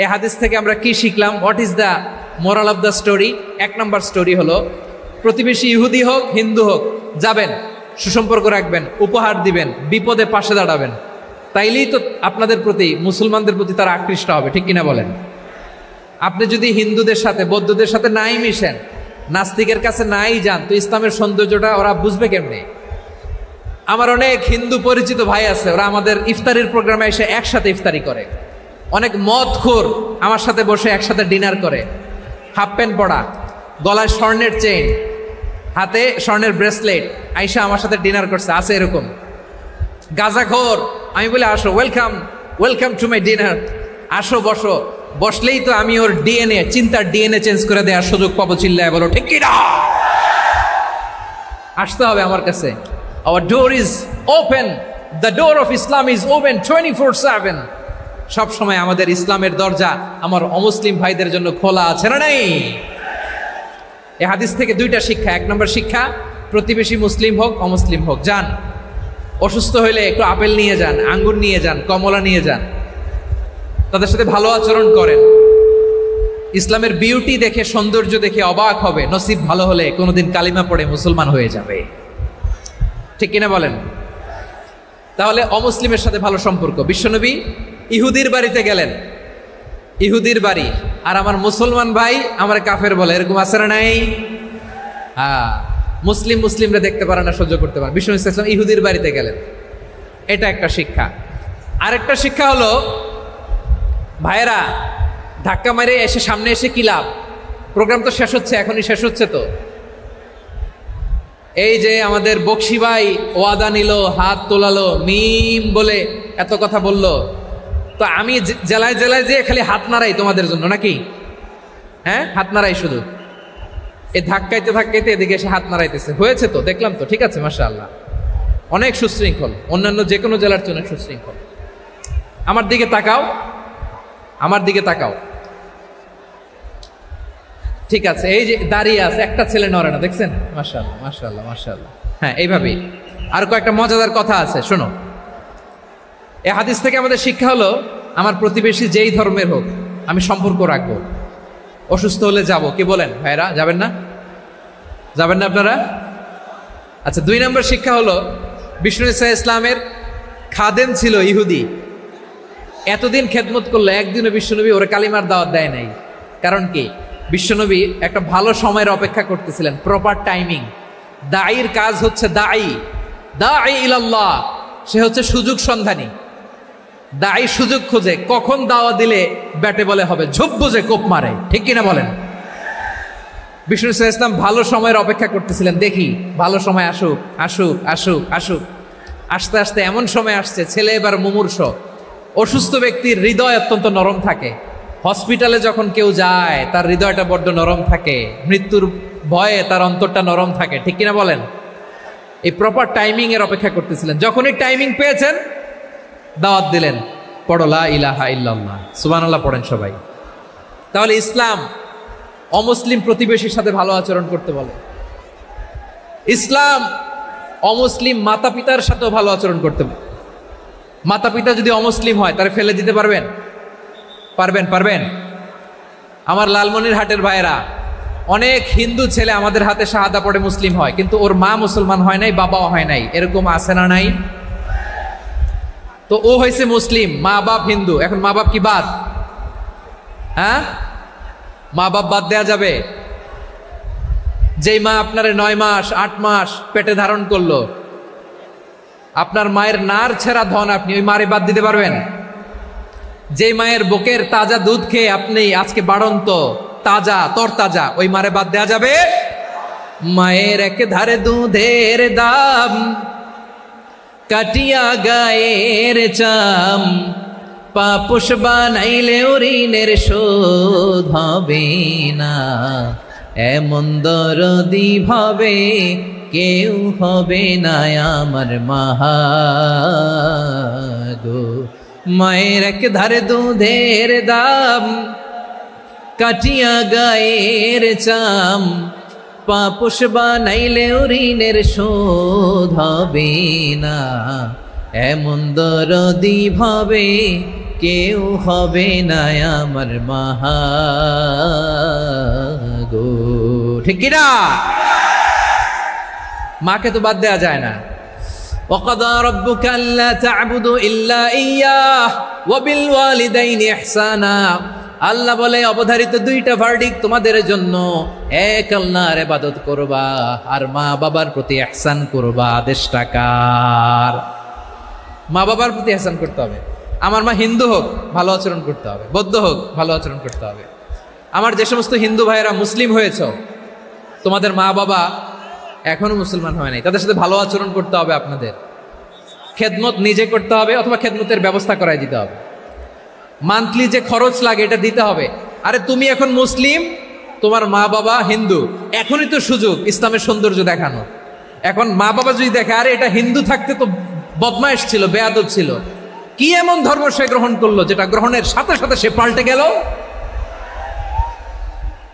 এই হাদিস থেকে আমরা কি শিখলাম? What is the moral of the story? এক নম্বর স্টোরি হলো, প্রতিবেশী ইহুদি হোক হিন্দু হোক, যাবেন, সুসম্পর্ক রাখবেন, উপহার দিবেন, বিপদে পাশে দাঁড়াবেন, তাইলেই তো আপনাদের প্রতি, মুসলমানদের প্রতি তারা আকৃষ্ট হবে, ঠিক কিনা বলেন? আপনি যদি হিন্দুদের সাথে বৌদ্ধদের সাথে নাই মিশেন, নাস্তিকের কাছে নাই যান, তো ইসলামের সৌন্দর্যটা ওরা বুঝবে কেমনে? আমার অনেক হিন্দু পরিচিত ভাই আছে, ওরা আমাদের ইফতারির প্রোগ্রামে এসে একসাথে ইফতারি করে। অনেক মদখোর আমার সাথে বসে একসাথে ডিনার করে, হাফ প্যান্ট পরা, গলায় স্বর্ণের চেইন, হাতে স্বর্ণের ব্রেসলেট, আইসা আমার সাথে ডিনার করছে, আছে এরকম। গাঁজাখোর, আমি বলে আসো, welcome welcome to my dinner, আসো বসো, বসলেই তো আমি ওর ডিএনএ, চিন্তার ডিএনএ চেঞ্জ করে দেওয়ার সুযোগ পাবো, চিল্লায় বলো ঠিক কি না? আসতে হবে আমার কাছে। Hour door is open, the door of Islam is open 24/7। সব সময় আমাদের ইসলামের দরজা আমার অমুসলিম ভাইদের জন্য খোলা আছে না নাই? এই হাদিস থেকে দুইটা শিক্ষা। এক নম্বর শিক্ষা, প্রতিবেশী মুসলিম হোক অমুসলিম হোক, যান, অসুস্থ হইলে একটু আপেল নিয়ে যান, আঙ্গুর নিয়ে যান, কমলা নিয়ে যান, তাদের সাথে ভালো আচরণ করেন। ইসলামের বিউটি দেখে, সৌন্দর্য দেখে অবাক হবে, নসিব ভালো হলে কোনোদিন কালিমা পড়ে মুসলমান হয়ে যাবে, ঠিক কিনা বলেন? তাহলে অমুসলিমের সাথে ভালো সম্পর্ক। বিশ্বনবী ইহুদির বাড়িতে গেলেন, ইহুদির বাড়ি, আর আমার মুসলমান ভাই আমার কাফের বলে, এরকম আছে না নাই? হ্যাঁ, মুসলিম মুসলিমরা দেখতে পারে না, সহ্য করতে পারে। বিশ্বনবী সাল্লাল্লাহু আলাইহি ওয়াসাল্লাম ইহুদির বাড়িতে গেলেন, এটা একটা শিক্ষা। আরেকটা শিক্ষা হলো, ভাইয়েরা ধাক্কা মারে এসে সামনে এসে কি লাভ? প্রোগ্রাম তো শেষ হচ্ছে, এখনই শেষ হচ্ছে, তো এই যে আমাদের বকশি ভাই ওয়াদা নিল, হাত তোলালো, মিম বলে এত কথা বলল, তো আমি জেলায় জেলায় যে খালি হাত নাড়াই তোমাদের জন্য নাকি? হ্যাঁ, হাত নাড়াই শুধু, এই ধাক্কাইতে ধাক্কাইতে এদিকে এসে হাত নাড়াইতেছে। হয়েছে তো, দেখলাম তো, ঠিক আছে, মাশাআল্লাহ, অনেক সুশৃঙ্খল, অন্যান্য যে কোনো জেলার জন্য সুশৃঙ্খল। আমার দিকে তাকাও, আমার দিকে তাকাও, ঠিক আছে। এই যে দাঁড়িয়ে আছে, একটা ছেলে নড়ে না, দেখছেন? মাশাআল্লাহ মাশাআল্লাহ মাশাআল্লাহ। হ্যাঁ, এইভাবেই। আর কয়েকটা মজাদার কথা আছে, শোনো। এই হাদিস থেকে আমাদের শিক্ষা হলো, আমার প্রতিবেশী যেই ধর্মের হোক আমি সম্পর্ক রাখবো। অসুস্থ হলে যাব, কি বলেন ভাইরা? যাবেন না? যাবেন না আপনারা? আচ্ছা, 2 নম্বর শিক্ষা হলো, বিষ্ণু ঈসা ইসলামের খাদেম ছিল ইহুদি, এতদিন খেদমত করলো, একদিনও বিশ্বনবী ওরা কালিমার দাওয়াত দেয় নাই। কারণ কি? বিশ্বনবী একটা ভালো সময়ের অপেক্ষা করতেছিলেন, প্রপার টাইমিং। দাঈর কাজ হচ্ছে দাঈ ইলাল্লাহ, সে হচ্ছে সুযোগ সন্ধানী। দাঈ সুযোগ খোঁজে, কখন দাওয়া দিলে ব্যাটে বলে হবে, ঝোপ বুঝে কোপ মারে, ঠিক কিনা বলেন? বিষ্ণু ঈসা ইসলাম ভালো সময়ের অপেক্ষা করতেছিলেন, দেখি ভালো সময় আসুক আসুক আসুক আসুক। আস্তে আস্তে এমন সময় আসছে, ছেলে এবার মুমূর্ষ। অসুস্থ ব্যক্তির হৃদয় অত্যন্ত নরম থাকে, হসপিটালে যখন কেউ যায় তার হৃদয়টা বড্ড নরম থাকে, মৃত্যুর ভয়ে তার অন্তরটা নরম থাকে, ঠিক কিনা বলেন? এই প্রপার টাইমিং এর অপেক্ষা করতেছিলেন। যখনই টাইমিং পেয়েছেন, দাওয়াত দিলেন, পড়ো লা ইলাহা ইল্লাল্লাহ, সুবহানাল্লাহ পড়েন সবাই। তাহলে ইসলাম অমুসলিম প্রতিবেশীর সাথে ভালো আচরণ করতে বলে। ইসলাম অমুসলিম মাতা পিতার সাথেও ভালো আচরণ করতে বলে। মাতা পিতা যদি অমুসলিম হয়, তারা ফেলে দিতে পারবেন? পারবেন? আমার লালমনিরহাটের ভাইয়েরা, অনেক হিন্দু ছেলে আমাদের হাতে শাহাদা পড়ে মুসলিম হয়, কিন্তু ওর মা মুসলমান হয় নাই, বাবাও হয় নাই, এরকম আছে না নাই? তো ও হয়েছে মুসলিম, মা বাপ হিন্দু, এখন মা বাপ কি বাদ? হ্যাঁ, মা বাপ বাদ দেয়া যাবে? যেই মা আপনার 9 মাস 8 মাস পেটে ধারণ করলো, আপনার মায়ের নার ছেঁড়া ধন, আপনি ওই মারে বাদ দিতে পারবেন? যে মায়ের বুকের তাজা দুধ খেয়ে আপনি আজকে বাড়ন্ত তাজা তরতাজা, ওই মারে বাদ দেয়া যাবে? মায়ের এক ধারে দুধের দাম, কাটিয়া গায়ের চাম, পাপুষ বানাইলে ঋণের শোধ হবে না, এমন দরদি ভাবে কেউ হবে না আমার মাহাগো। মায়ের এক ধারে দুধের দাম, কাটিয়া গায়ের চাম, পাপুষ বানাইলে ঋণের শোধ হবে না, এমন দরদি ভাবে কেউ হবে না আমার মাহাগো, ঠিক কিনা? মাকে তো বাদ দেয়া যায় না। وَقَضَى رَبُّكَ أَلَّا تَعْبُدُوا إِلَّا إِيَّاهُ وَبِالْوَالِدَيْنِ إِحْسَانًا। আল্লাহ বলে, অবধারিত 2টা ভার্ডিক্ট তোমাদের জন্য, এক আল্লাহর ইবাদত করবা আর মা বাবার প্রতি ইহসান করবা। আদেশটা কার? মা বাবার প্রতি ইহসান করতে হবে। আমার মা হিন্দু হোক, ভালো আচরণ করতে হবে, বৌদ্ধ হোক, ভালো আচরণ করতে হবে। আমার যে সমস্ত হিন্দু ভাইয়েরা মুসলিম হয়েছ, তোমাদের মা বাবা এখনো মুসলমান হয় নাই, তাদের সাথে ভালো আচরণ করতে হবে। আপনাদের খেদমত নিজে করতে হবে, অথবা খেদমতের ব্যবস্থা করাই দিতে হবে। মান্থলি যে খরচ লাগে এটা দিতে হবে। আরে তুমি এখন মুসলিম, তোমার মা বাবা হিন্দু, এখনই তো সুযোগ ইসলামের সৌন্দর্য দেখানো। এখন মা বাবা যদি দেখে, আরে এটা হিন্দু থাকতে তো বদমাইশ ছিল, বেয়াদব ছিল, কি এমন ধর্ম সে গ্রহণ করলো যেটা গ্রহণের সাথে সাথে সে পাল্টে গেল?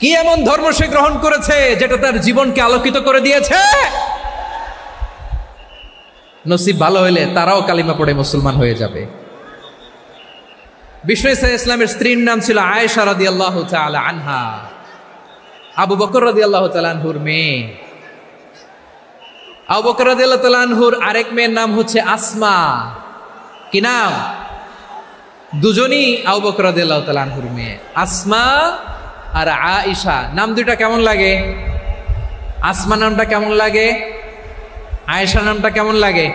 কি এমন ধর্ম সে গ্রহণ করেছে যেটা তার জীবনকে আলোকিত করে দিয়েছে? নসিব ভালো হইলে তারাও কালিমা পড়ে মুসলমান হয়ে যাবে। বিষ্ণু ঈসা ইসলামের স্ত্রীর নাম ছিল আয়েশা রাদিয়াল্লাহু তাআলা আনহা, আবু বকর রাদিয়াল্লাহু তাআলা আনহুর মেয়ে। আবু বকর রাদিয়াল্লাহু তাআলা আনহুর আরেক মেয়ের নাম হচ্ছে আসমা। কি নাম? দুজনই আবু বকর রাদিয়াল্লাহু তাআলা আনহুর মেয়ে, আসমা আর আয়েশা। নাম দুইটা কেমন লাগে? আসমা নামটা কেমন লাগে? আয়েশা নামটা কেমন লাগে?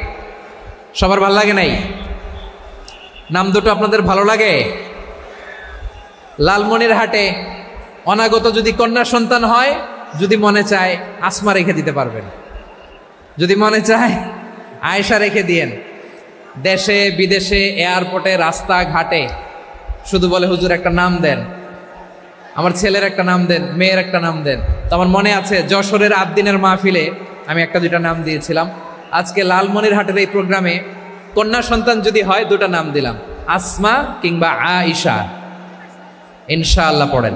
সবার ভালো লাগে নাই? নাম দুটো আপনাদের ভালো লাগে? লালমনিরহাটে অনাগত যদি কন্যা সন্তান হয়, যদি মনে চায় আসমা রেখে দিতে পারবেন। যদি মনে চায় আয়েশা রেখে দিয়েন। দেশে বিদেশে এয়ারপোর্টে রাস্তাঘাটে শুধু বলে হুজুর একটা নাম দেন, আমার ছেলের একটা নাম দেন, মেয়ের একটা নাম দেন। তো আমার মনে আছে যশোরের আদ্দিনের মাহফিলে আমি একটা দুইটা নাম দিয়েছিলাম। আজকে লালমনিরহাটের এই প্রোগ্রামে কন্যা সন্তান যদি হয় দুটা নাম দিলাম, আসমা কিংবা আয়েশা। ইনশাআল্লাহ পড়েন।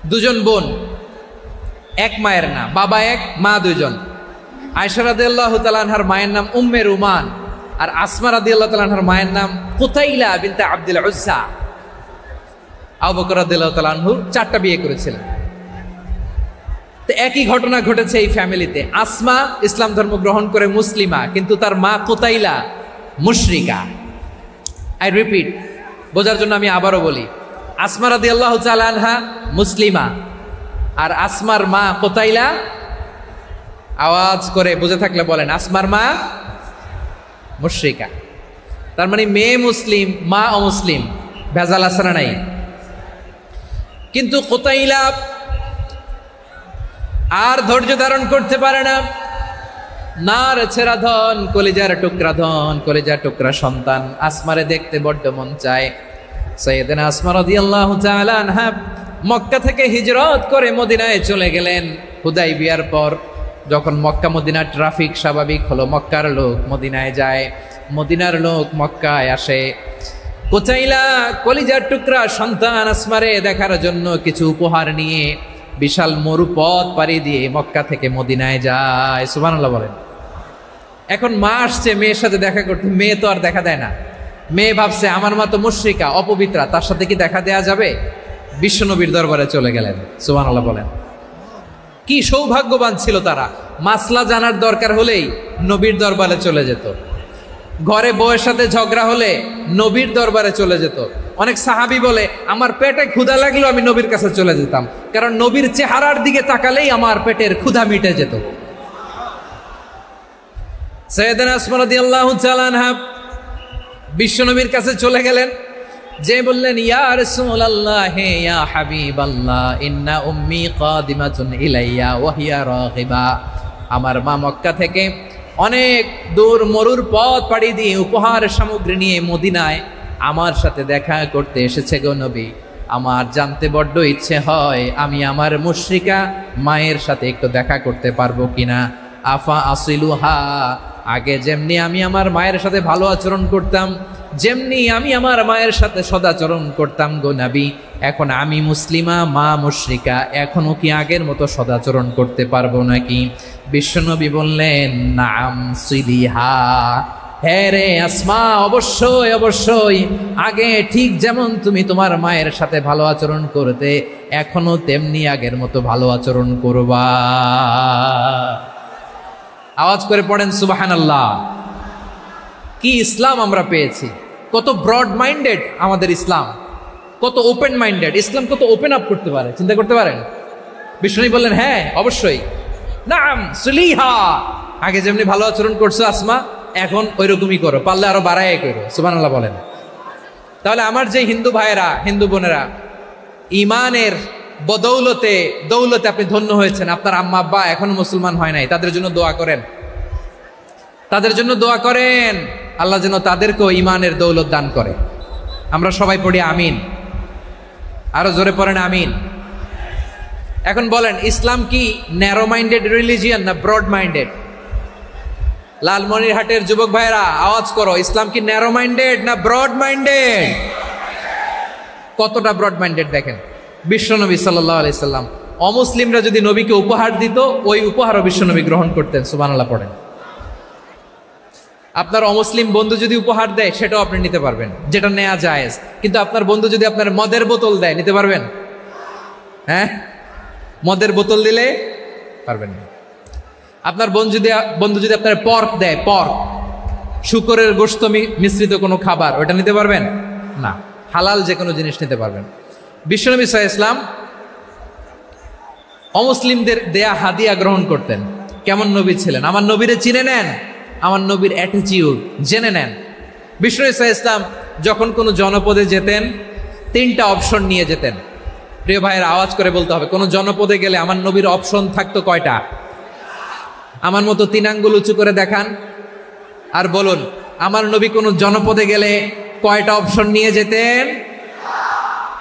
দুজন বোন, এক মায়ের না, বাবা এক মা দুইজন। আয়েশা রাদিয়াল্লাহু তাআলা আনহার মায়ের নাম উম্মে রুমান, আর আসমা রাদিয়াল্লাহু তাআলা আনহার মায়ের নাম কুতাইলা বিনতে আব্দুল উজ্জা। আবু বকর রাদিয়াল্লাহু তাআলা আনহু 4টা বিয়ে করেছিলেন। তো একই ঘটনা ঘটেছে এই ফ্যামিলিতে। আসমা ইসলাম ধর্ম গ্রহণ করে মুসলিমা, কিন্তু তার মা কুতাইলা মুশরিকা। আই রিপিট, বোঝার জন্য আমি আবারও বলি, আসমা রাদিয়াল্লাহু তাআলা আনহা মুসলিমা, আর আসমার মা কুতাইলা, আওয়াজ করে বুঝে থাকলে বলেন, আসমার মা মুশরিকা। তার মানে মেয়ে মুসলিম, মা অমুসলিম। ভেজাল আছে না নাই? কিন্তু কুতাইলা আর ধৈর্য ধারণ করতে পারে না। নার ছেড়া ধন, কলিজার টুকরা ধন, কলিজার টুকরা সন্তান। আসমারে দেখতে বড্ড মন চায়। সাইয়েদানা আসমা রাদিয়াল্লাহু তাআলা আনহা মক্কা থেকে হিজরত করে মদিনায় চলে গেলেন হুদাইবিয়ার পর। যখন মক্কা মদিনার ট্রাফিক স্বাভাবিক হলো, মক্কার লোক মদিনায় যায়, মদিনার লোক মক্কায় আসে। কুতাইলা কলিজার টুকরা সন্তান আসমারে দেখার জন্য কিছু উপহার নিয়ে বিশাল মরুপথ পাড়ি দিয়ে মক্কা থেকে মদিনায় যায়। সুবহানাল্লাহ বলেন। এখন মা আসছে মেয়ের সাথে দেখা করতে, মেয়ে তো আর দেখা দেয় না। মেয়ে ভাবছে আমার মা তো মুশরিকা, অপবিত্রা, তার সাথে কি দেখা দেয়া যাবে? বিশ্বনবীর দরবারে চলে গেলেন। সুবহানাল্লাহ বলেন। কি সৌভাগ্যবান ছিল তারা, মাসলা জানার দরকার হলেই নবীর দরবারে চলে যেত। ঘরে বউয়ের সাথে ঝগড়া হলে নবীর দরবারে চলে যেত। অনেক সাহাবী বলে আমার পেটে ক্ষুধা লাগলো আমি নবীর কাছে চলে যেতাম, কারণ নবীর চেহারার দিকে তাকালেই আমার পেটের ক্ষুধা মিটে যেত। সাইয়েদানা আসমা রাদিয়াল্লাহু তাআলা আনহা বিশ্বনবীর কাছে চলে গেলেন, যে বললেন ইয়া রাসূলুল্লাহ ইয়া হাবিবাল্লাহ ইন্না উম্মি কাদিমাতুন ইলাইয়া ওয়া হিয়া রাগিবা। আমার মা মক্কা থেকে অনেক দূর মরুর পথ পাড়ি দিয়ে উপহার সামগ্রী নিয়ে মদিনায় আমার সাথে দেখা করতে এসেছে গো নবী। আমার জানতে বড্ড ইচ্ছে হয় আমি আমার মুশরিকা মায়ের সাথে একটু দেখা করতে পারবো কিনা। আফা আসিলুহা, আগে যেমনি আমি আমার মায়ের সাথে ভালো আচরণ করতাম, যেমনি আমি আমার মায়ের সাথে সদাচরণ করতাম গো নবী, এখন আমি মুসলিমা মা মুশরিকা, এখনো কি আগের মতো সদাচরণ করতে পারবো নাকি? বিশ্বনবী বললেন নাম সিলিহা, হ্যাঁ রে আসমা, অবশ্যই অবশ্যই, আগে ঠিক যেমন তুমি তোমার মায়ের সাথে ভালো আচরণ করতে এখনো তেমনি আগের মতো ভালো আচরণ করবা। আওয়াজ করে পড়েন সুবহানাল্লাহ। কি ইসলাম আমরা পেয়েছি! কত ব্রড মাইন্ডেড আমাদের ইসলাম, কত ওপেন মাইন্ডেড ইসলাম, কত ওপেন আপ করতে পারে, চিন্তা করতে পারেন। বিষ্ণু বললেন হ্যাঁ অবশ্যই, নাম সুলিহা, আগে যেমনি ভালো আচরণ করছো আসমা এখন ওইরকমই করো, পারলে আরো বাড়ায় করো। সুবহানাল্লাহ বলেন। তাহলে আমার যে হিন্দু ভাইয়েরা, হিন্দু বোনেরা, ইমানের বদৌলতে দৌলতে আপনি ধন্য হয়েছেন, আপনার আম্মা আব্বা এখনো মুসলমান হয় নাই, তাদের জন্য দোয়া করেন, তাদের জন্য দোয়া করেন, আল্লাহ যেন তাদেরকেও ইমানের দৌলত দান করে। আমরা সবাই পড়ি আমিন, আরো জোরে পড়েন আমিন। এখন বলেন ইসলাম কি ন্যারো মাইন্ডেড রিলিজিয়ান না ব্রড মাইন্ডেড? লালমনিরহাটের যুবক ভাইরা আওয়াজ করো, ইসলাম কি ন্যারো মাইন্ডেড না ব্রড মাইন্ডেড? কতটা ব্রড মাইন্ডেড দেখেন। বিশ্বনবী সাল্লাল্লাহু আলাইহি সাল্লাম অমুসলিমরা যদি নবীকে উপহার দিত, ওই উপহারও বিশ্বনবী গ্রহণ করতেন। সুবহানাল্লাহ পড়েন। আপনার অমুসলিম বন্ধু যদি উপহার দেয় সেটাও আপনি নিতে পারবেন, যেটা নেওয়া জায়েজ। কিন্তু আপনার বন্ধু যদি আপনার মদের বোতল দেয়, নিতে পারবেন? হ্যাঁ, মদের বোতল দিলে পারবেন না। আপনার বন্ধু যদি আপনার পর্ক দেয়, পর্ক, শুকরের গোশত মিশ্রিত কোনো খাবার, ওটা নিতে পারবেন না। হালাল যে কোনো জিনিস নিতে পারবেন। বিশ্বনবী সাল্লাল্লাহু আলাইহি ওয়াসাল্লাম অমুসলিমদের দেয়া হাদিয়া গ্রহণ করতেন। কেমন নবী ছিলেন! আমার নবীরে চিনে নেন, আমার নবীর অ্যাটিটিউড জেনে নেন। বিশ্বনবী সাল্লাল্লাহু আলাইহি ওয়াসাল্লাম যখন কোনো জনপদে যেতেন 3টা অপশন নিয়ে যেতেন। প্রিয় ভাইয়ের আওয়াজ করে বলতে হবে, কোনো জনপদে গেলে আমার নবীর অপশন থাকতো কয়টা? আমার মতো 3 আঙ্গুল উঁচু করে দেখান আর বলুন, আমার নবী কোন জনপদে গেলে কয়টা অপশন নিয়ে যেতেন?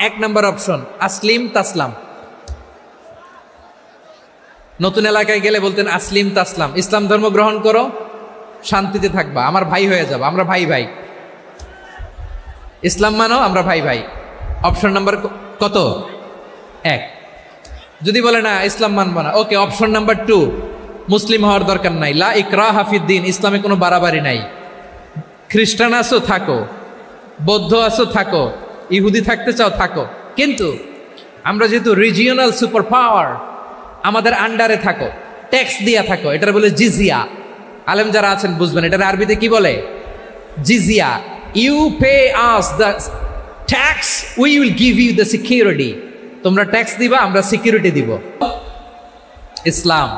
1 নম্বর অপশন আসলিম তাসলাম। নতুন এলাকায় গেলে বলতেন আসলিম তাসলাম, ইসলাম ধর্ম গ্রহণ করো, শান্তিতে থাকবা, আমার ভাই হয়ে যাবো, আমরা ভাই ভাই। ইসলাম মানো, আমরা ভাই ভাই। অপশন নাম্বার কত? 1। যদি বলে না ইসলাম মানবো না, ওকে, অপশন নাম্বার 2, মুসলিম হওয়ার দরকার নাই, লা ইকরাহা ফিদ্দিন, ইসলামে কোনো বাড়াবাড়ি নাই। খ্রিস্টান আছো থাকো, বৌদ্ধ আছো থাকো, ইহুদি থাকতে চাও থাকো, কিন্তু আমরা যেহেতু রিজিওনাল সুপার পাওয়ার, আমাদের আন্ডারে থাকো, ট্যাক্স দিয়া থাকো, এটার বলে জিজিয়া। আলেম যারা আছেন বুঝবেন, এটার আরবিতে কি বলে? জিজিয়া। You pay us the tax, we will give you the security. তোমরা ট্যাক্স দিবা, আমরা সিকিউরিটি দিব। ইসলাম,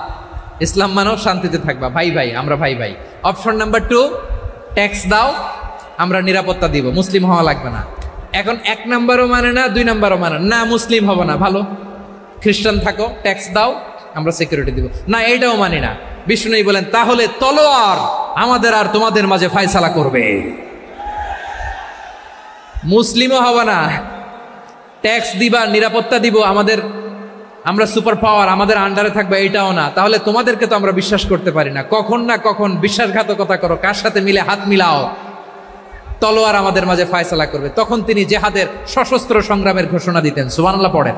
ইসলাম মানো, শান্তিতে থাকবা, ভাই ভাই, আমরা ভাই ভাই। অপশন নাম্বার 2, ট্যাক্স দাও, আমরা নিরাপত্তা দিব, মুসলিম হওয়া লাগবে না। এখন 1 নাম্বারও মানে না, 2 নাম্বারও মানে না, মুসলিম হবো না, ভালো, খ্রিস্টান থাকো, ট্যাক্স দাও, আমরা সিকিউরিটি দিব না, এইটাও মানি না। বিষ্ণু বলেন তাহলে তলোয়ার আমাদের আর তোমাদের মাঝে ফয়সালা করবে। মুসলিমও হবো না, ট্যাক্স দিবা, নিরাপত্তা দিব, আমরা সুপার পাওয়ার, আমাদের আন্ডারে থাকবে, এটাও না। তাহলে তোমাদেরকে তো আমরা বিশ্বাস করতে পারি না, কখন না কখন বিশ্বাসঘাতকতা করো, কার সাথে মিলে হাত মিলাও, তলোয়ার আমাদের মাঝে ফয়সালা করবে। তখন তিনি জেহাদের সশস্ত্র সংগ্রামের ঘোষণা দিতেন। সুবহানাল্লাহ পড়েন।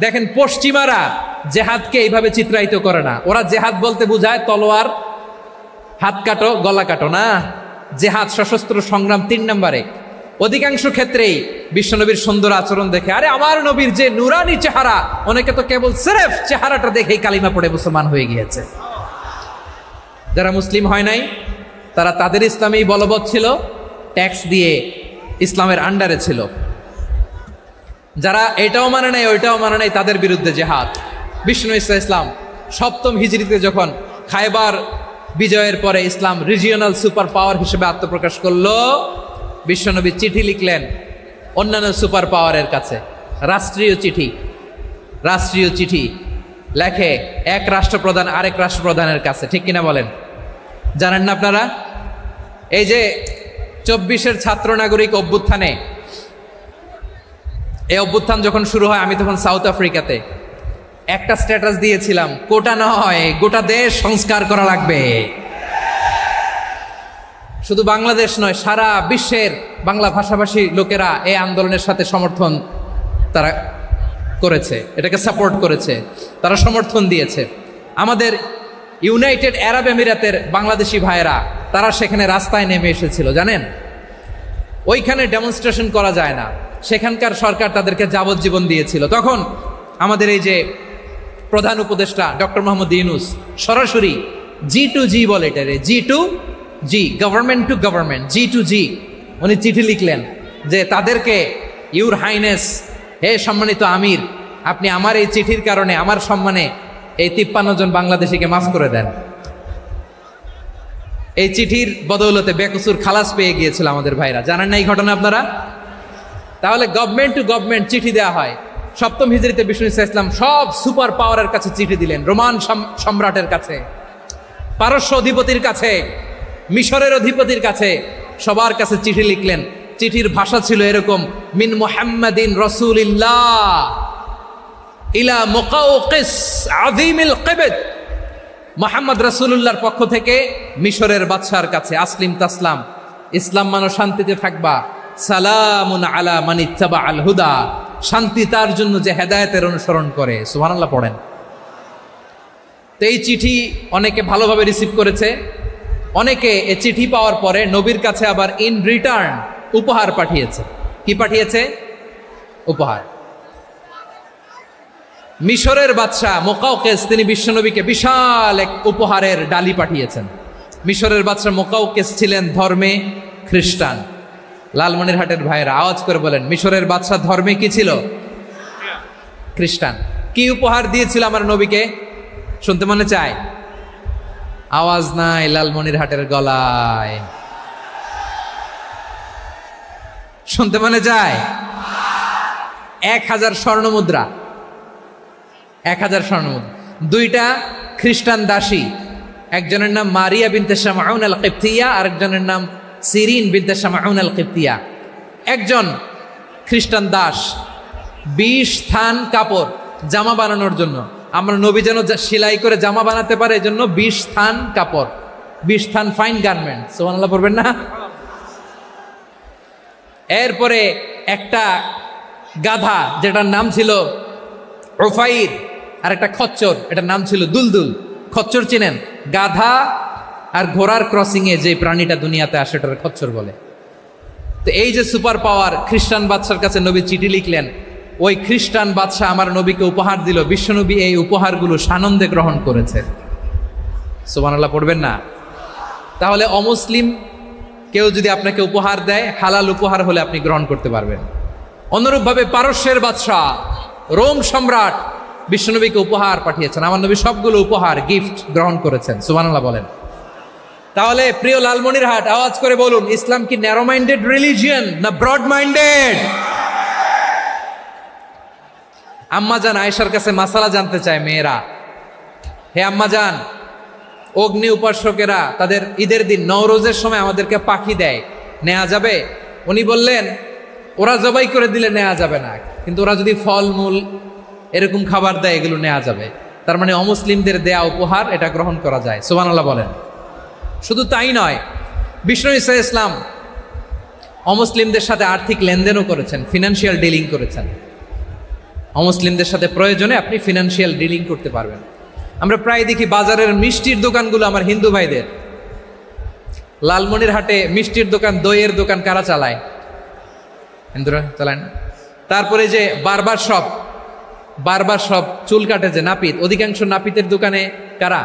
দেখেন পশ্চিমারা জেহাদকে এইভাবে চিত্রায়িত করে না, ওরা জেহাদ বলতে বোঝায় তলোয়ার, হাত কাটো, গলা কাটো, না, জেহাদ সশস্ত্র সংগ্রাম 3 নম্বরে। অধিকাংশ ক্ষেত্রেই বিশ্বনবীর সুন্দর আচরণ দেখে, আরে আমার নবীর যে নুরানি চেহারা, অনেকে তো কেবল সিরেফ চেহারাটা দেখেই কালিমা পড়ে মুসলমান হয়ে গিয়েছে। যারা মুসলিম হয় নাই তারা তাদের ইসলামেই বলবৎ ছিল, ট্যাক্স দিয়ে ইসলামের আন্ডারে ছিল। যারা এটাও মানে নাই ওইটাও মানে নাই, তাদের বিরুদ্ধে জেহাদ। বিষ্ণু ইসলাম 7ম হিজরিতে যখন খায়বার বিজয়ের পরে ইসলাম রিজিওনাল সুপার পাওয়ার হিসেবে আত্মপ্রকাশ করলো, বিশ্বনবী চিঠি লিখলেন অন্যান্য সুপার পাওয়ারের কাছে, রাষ্ট্রীয় চিঠি লেখে এক রাষ্ট্রপ্রধান আরেক রাষ্ট্রপ্রধানের কাছে, ঠিক কিনা বলেন? জানেন না আপনারা? এই যে 24-এর ছাত্র নাগরিক অভ্যুত্থানে, এই অভ্যুত্থান যখন শুরু হয়, আমি তখন সাউথ আফ্রিকাতে, একটা স্ট্যাটাস দিয়েছিলাম, কোটা নয় গোটা দেশ সংস্কার করা লাগবে। শুধু বাংলাদেশ নয়, সারা বিশ্বের বাংলা ভাষাভাষী লোকেরা এই আন্দোলনের সাথে সমর্থন তারা করেছে, এটাকে সাপোর্ট করেছে, তারা সমর্থন দিয়েছে। আমাদের ইউনাইটেড আরব আমিরাতের বাংলাদেশি ভাইয়েরা, তারা সেখানে রাস্তায় নেমে এসেছিল, জানেন? ওইখানে ডেমনস্ট্রেশন করা যায় না, সেখানকার সরকার তাদেরকে যাবজ্জীবন দিয়েছিল। তখন আমাদের এই যে প্রধান উপদেষ্টা ডক্টর মোহাম্মদ ইউনূস সরাসরি G2G বলে, এটারে G2G, government to government, G2G, উনি চিঠি লিখলেন যে তাদেরকে, ইউর হাইনেস, হে সম্মানিত আমির, আপনি আমার এই চিঠির কারণে আমার সম্মানে এই 53 জন বাংলাদেশিকে মাফ করে দেন। এই চিঠির বদৌলতে বেকসুর খালাস পেয়ে গিয়েছিল আমাদের ভাইরা, জানেন না এই ঘটনা আপনারা? তাহলে গভর্নমেন্ট টু গভর্নমেন্ট চিঠি দেওয়া হয়। 7ম হিজরিতে বিষ্ণু ইসলাম সব সুপার পাওয়ারের কাছে চিঠি দিলেন, রোমান সম্রাটের কাছে, পারস্য অধিপতির কাছে, মিশরের অধিপতির কাছে, সবার কাছে চিঠি লিখলেন। চিঠির ভাষা ছিল এরকম, মিন মুহাম্মাদিন রাসূলিল্লাহ ইলা মুকাওকিস আযীমিল কিবত, মুহাম্মদ রাসূলুল্লাহর পক্ষ থেকে মিশরের বাদশার কাছে, আসলিম তাসলাম, ইসলাম মানো, শান্তিতে থাকবা, সালামুন আলা মান ইত্তাবাআল হুদা, শান্তি তার জন্য যে হেদায়েতের অনুসরণ করে। সুবহানাল্লাহ পড়েন। তো এই চিঠি অনেকে ভালোভাবে রিসিভ করেছে, অনেকে এই চিঠি পাওয়ার পরে নবীর কাছে আবার ইন রিটার্ন উপহার পাঠিয়েছে। কি পাঠিয়েছে? উপহার। মিশরের বাদশাহ মুকাওকিস, তিনি বিশ্বনবীকে বিশাল এক উপহারের ডালি পাঠিয়েছেন। মিশরের বাদশাহ মুকাওকিস ছিলেন ধর্মে খ্রিস্টান। লালমনিরহাটের ভাইয়েরা আওয়াজ করে বলেন, মিশরের বাদশাহ ধর্মে কি ছিল? খ্রিস্টান। কি উপহার দিয়েছিল আমার নবীকে? শুনতে মনে চায়? আওয়াজ নাই লালমনিরহাটের গলায়, শুনতে মনে চায়? 1000 স্বর্ণ মুদ্রা, 1000 স্বর্ণ মুদ্রা, 2টা খ্রিস্টান দাসী, একজনের নাম মারিয়া বিনতে শামউন আল কিবতিয়া, আরেকজনের নাম সিরিন বিনতে শামউন আল কিবতিয়া। একজন খ্রিস্টান দাস 20 থান কাপড় জামা বানানোর জন্য, আমরা নবী যেন সেলাই করে জামা বানাতে পারে এজন্য 20 থান কাপড়, 20 থান ফাইন গার্মেন্ট, সুবহানাল্লাহ পড়বেন না? এরপরে একটা গাধা যেটার নাম ছিল উফাইর, আর একটা খচ্চর, এটার নাম ছিল দুলদুল। খচ্চর চিনেন? গাধা আর ঘোড়ার ক্রসিং এ যে প্রাণীটা দুনিয়াতে আসে এটার খচ্চর বলে। তো এই যে সুপার পাওয়ার, খ্রিস্টান বাদশার কাছে নবী চিঠি লিখলেন, ওই খ্রিস্টান বাদশা আমার নবীকে উপহার দিল, বিশ্বনবী এই উপহারগুলো সানন্দে গ্রহণ করেছে। সুবহানাল্লাহ পড়বেন না? তাহলে অমুসলিম কেউ যদি আপনাকে উপহার দেয়, হালাল উপহার হলে আপনি গ্রহণ করতে পারবেন। অনুরূপভাবে পারস্যের বাদশা, রোম সম্রাট বিশ্বনবীকে উপহার পাঠিয়েছেন, আমার নবী সবগুলো উপহার গিফট গ্রহণ করেছেন। সুবহানাল্লাহ বলেন। তাহলে প্রিয় লালমনিরহাট, আওয়াজ করে বলুন, ইসলাম কি ন্যারো মাইন্ডেড রিলিজিয়ন না ব্রড মাইন্ডেড? আম্মাজান আয়েশার কাছে মাসালা জানতে চায় মেয়েরা, হে আম্মাজান, অগ্নি উপাসকেরা তাদের ঈদের দিন নওরোজের সময় আমাদেরকে পাখি দেয়, নেওয়া যাবে? উনি বললেন, ওরা জবাই করে দিলে নেওয়া যাবে না, কিন্তু ওরা যদি ফলমূল এরকম খাবার দেয় এগুলো নেওয়া যাবে। তার মানে অমুসলিমদের দেয়া উপহার এটা গ্রহণ করা যায়। সুবহানাল্লাহ বলেন। শুধু তাই নয়, বিষ্ণু ঈসা ইসলাম অমুসলিমদের সাথে আর্থিক লেনদেনও করেছেন, ফিনান্সিয়াল ডিলিং করেছেন। অমুসলিমদের সাথে প্রয়োজনে আপনি ফিনান্সিয়াল ডিলিং করতে পারবেন। আমরা প্রায় দেখি বাজারের মিষ্টির দোকানগুলো আমার হিন্দু ভাইদের। লালমনিরহাটে মিষ্টির দোকান, দইয়ের দোকান কারা চালায়? হিন্দুরা চালায় না? তারপরে যে বারবার শপ, চুল কাটে যে নাপিত, অধিকাংশ নাপিতের দোকানে কারা?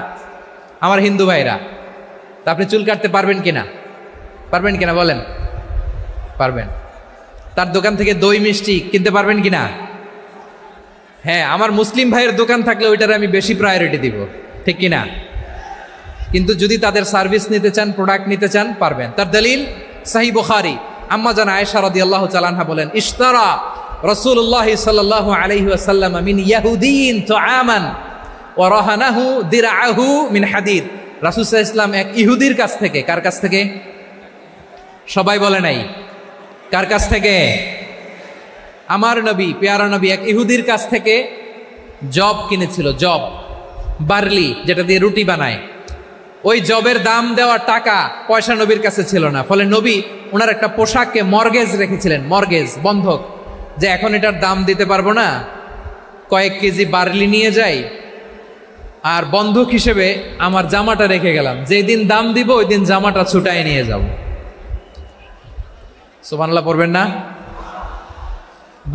আমার হিন্দু ভাইরা। তা আপনি চুল কাটতে পারবেন কিনা? পারবেন কিনা বলেন? পারবেন। তার দোকান থেকে দই মিষ্টি কিনতে পারবেন কিনা? হ্যাঁ, আমার মুসলিম ভাইয়ের দোকান থাকলে ওইটারে আমি বেশি প্রায়োরিটি দিব, ঠিক কিনা? কিন্তু যদি তাদের সার্ভিস নিতে চান, প্রোডাক্ট নিতে চান, পারবেন। তার দলিল সহিহ বুখারী, আম্মা জান আয়েশা রাদিয়াল্লাহু তাআলা আনহা বলেন, ইশতারা রাসূলুল্লাহ সাল্লাল্লাহু আলাইহি ওয়াসাল্লাম মিন ইয়াহুদিয়িন তুআমান ওয়া রাহানাহু দিরআহু মিন হাদিদ। রাসূল সাল্লাল্লাহু আলাইহি ওয়াসাল্লাম এক ইহুদির কাছ থেকে, কার কাছ থেকে? সবাই বলে নাই কার কাছ থেকে? আমার নবী, পেয়ারা নবী এক ইহুদির কাছ থেকে জব কিনেছিল, জব, বার্লি, যেটা দিয়ে রুটি বানায়। ওই জবের দাম দেওয়া টাকা পয়সা নবীর কাছে ছিল না, ফলে নবী ওনার একটা পোশাককে মর্গেজ রেখেছিলেন, মর্গেজ, বন্ধক, যে এখন এটার দাম দিতে পারবো না, কয়েক কেজি বার্লি নিয়ে যাই আর বন্ধক হিসেবে আমার জামাটা রেখে গেলাম, যেই দিন দাম দিব ওই দিন জামাটা ছুটায় নিয়ে যাব। সুবহানাল্লাহ পড়বেন না?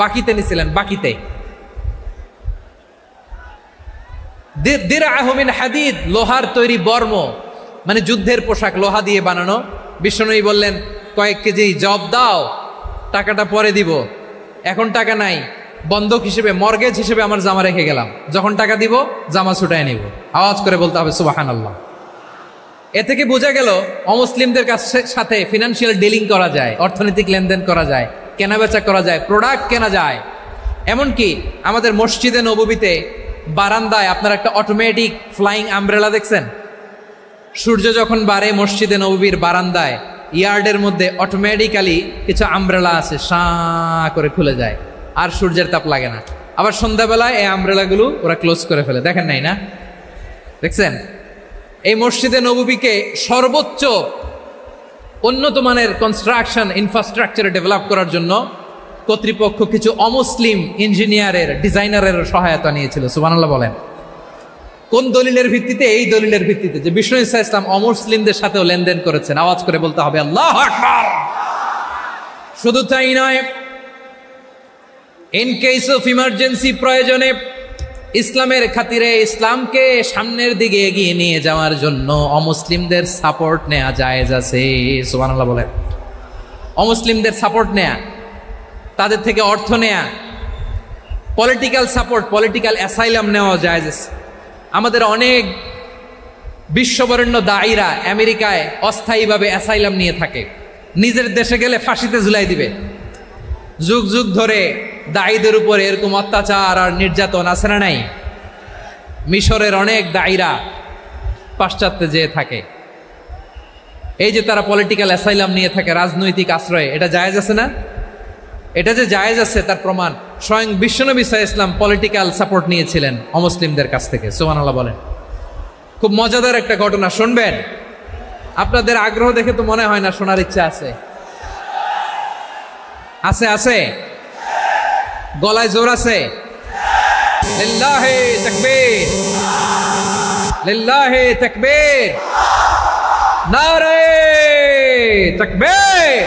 বাকিতে নিছিলেন, বাকিতে। দিরআহু মিন হাদিদ, লোহার তৈরি বর্ম, মানে যুদ্ধের পোশাক, লোহা দিয়ে বানানো। বিশ্বনবী বললেন, কয়েক কেজি জব দাও, টাকাটা পরে দিব, এখন টাকা নাই, বন্ধক হিসেবে, মর্গেজ হিসেবে আমার জামা রেখে গেলাম, যখন টাকা দিব জামা ছুটায় নিব। আওয়াজ করে বলতে হবে সুবহানাল্লাহ। এ থেকে বোঝা গেল অমুসলিমদের সাথে ফিনান্সিয়াল ডিলিং করা যায়, অর্থনৈতিক লেনদেন করা যায়, কেনাবেচা করা যায়, প্রোডাক্ট কেনা যায়। এমনকি আমাদের মসজিদে নববীতে বারান্দায় আপনারা একটা অটোমেটিক ফ্লাইং আমব্রেলা দেখছেন? সূর্য যখন বাড়ে মসজিদে নববীর বারান্দায় ইয়ার্ডের মধ্যে অটোমেটিক্যালি কিছু আমব্রেলা আছে, সাঁ করে খুলে যায়, আর সূর্যের তাপ লাগে না। আবার সন্ধ্যাবেলায় এই আমব্রেলাগুলো ওরা ক্লোজ করে ফেলে, দেখেন নাই না? দেখছেন? এই মসজিদে নববীকে সর্বোচ্চ উন্নত মানের কনস্ট্রাকশন ইনফ্রাস্ট্রাকচারে ডেভেলপ করার জন্য কর্তৃপক্ষ কিছু অমুসলিম ইঞ্জিনিয়ারের, ডিজাইনারের সহায়তা নিয়েছিল। সুবহানাল্লাহ বলেন। কোন দলিলের ভিত্তিতে? এই দলিলের ভিত্তিতে যে বিষ্ণু ঈসা ইসলাম অমুসলিমদের সাথেও লেনদেন করেছেন। আওয়াজ করে বলতে হবে আল্লাহু আকবার। শুধু তাই নয়, ইন কেস অফ ইমার্জেন্সি, প্রয়োজনে ইসলামের খাতিরে, ইসলামকে সামনের দিকে এগিয়ে নিয়ে যাওয়ার জন্য অমুসলিমদের সাপোর্ট নেওয়া জায়েজ আছে। সুবহানাল্লাহ বলেন। অমুসলিমদের সাপোর্ট নেয়া, তাদের থেকে অর্থ নেয়া, পলিটিক্যাল সাপোর্ট, পলিটিক্যাল অ্যাসাইলাম নেওয়া জায়েজ আছে। আমাদের অনেক বিশ্ববরেণ্য দায়ীরা আমেরিকায় অস্থায়ীভাবে অ্যাসাইলাম নিয়ে থাকে, নিজের দেশে গেলে ফাঁসিতে ঝুলাই দিবে। যুগ যুগ ধরে দায়ীদের উপরে এরকম অত্যাচার আর নির্যাতন আছে না নাই? মিশরের অনেক দায়রা পাশ্চাত্যে যেয়ে থাকে, এই যে তারা পলিটিক্যাল অ্যাসাইলাম নিয়ে থাকে, রাজনৈতিক আশ্রয়, এটা জায়েজ আছে না? এটা যে জায়েজ আছে তার প্রমাণ স্বয়ং বিশ্বনবী সাল্লাল্লাহু আলাইহি ওয়াসাল্লাম পলিটিক্যাল সাপোর্ট নিয়েছিলেন অমুসলিমদের কাছ থেকে। সুবহানাল্লাহ বলেন। খুব মজাদার একটা ঘটনা শুনবেন। আপনাদের আগ্রহ দেখে তো মনে হয় না শোনার ইচ্ছা আছে। আছে আছে, গলায় জোর আছে। লিল্লাহি তাকবীর, লিল্লাহি তাকবীর, নারে তাকবীর।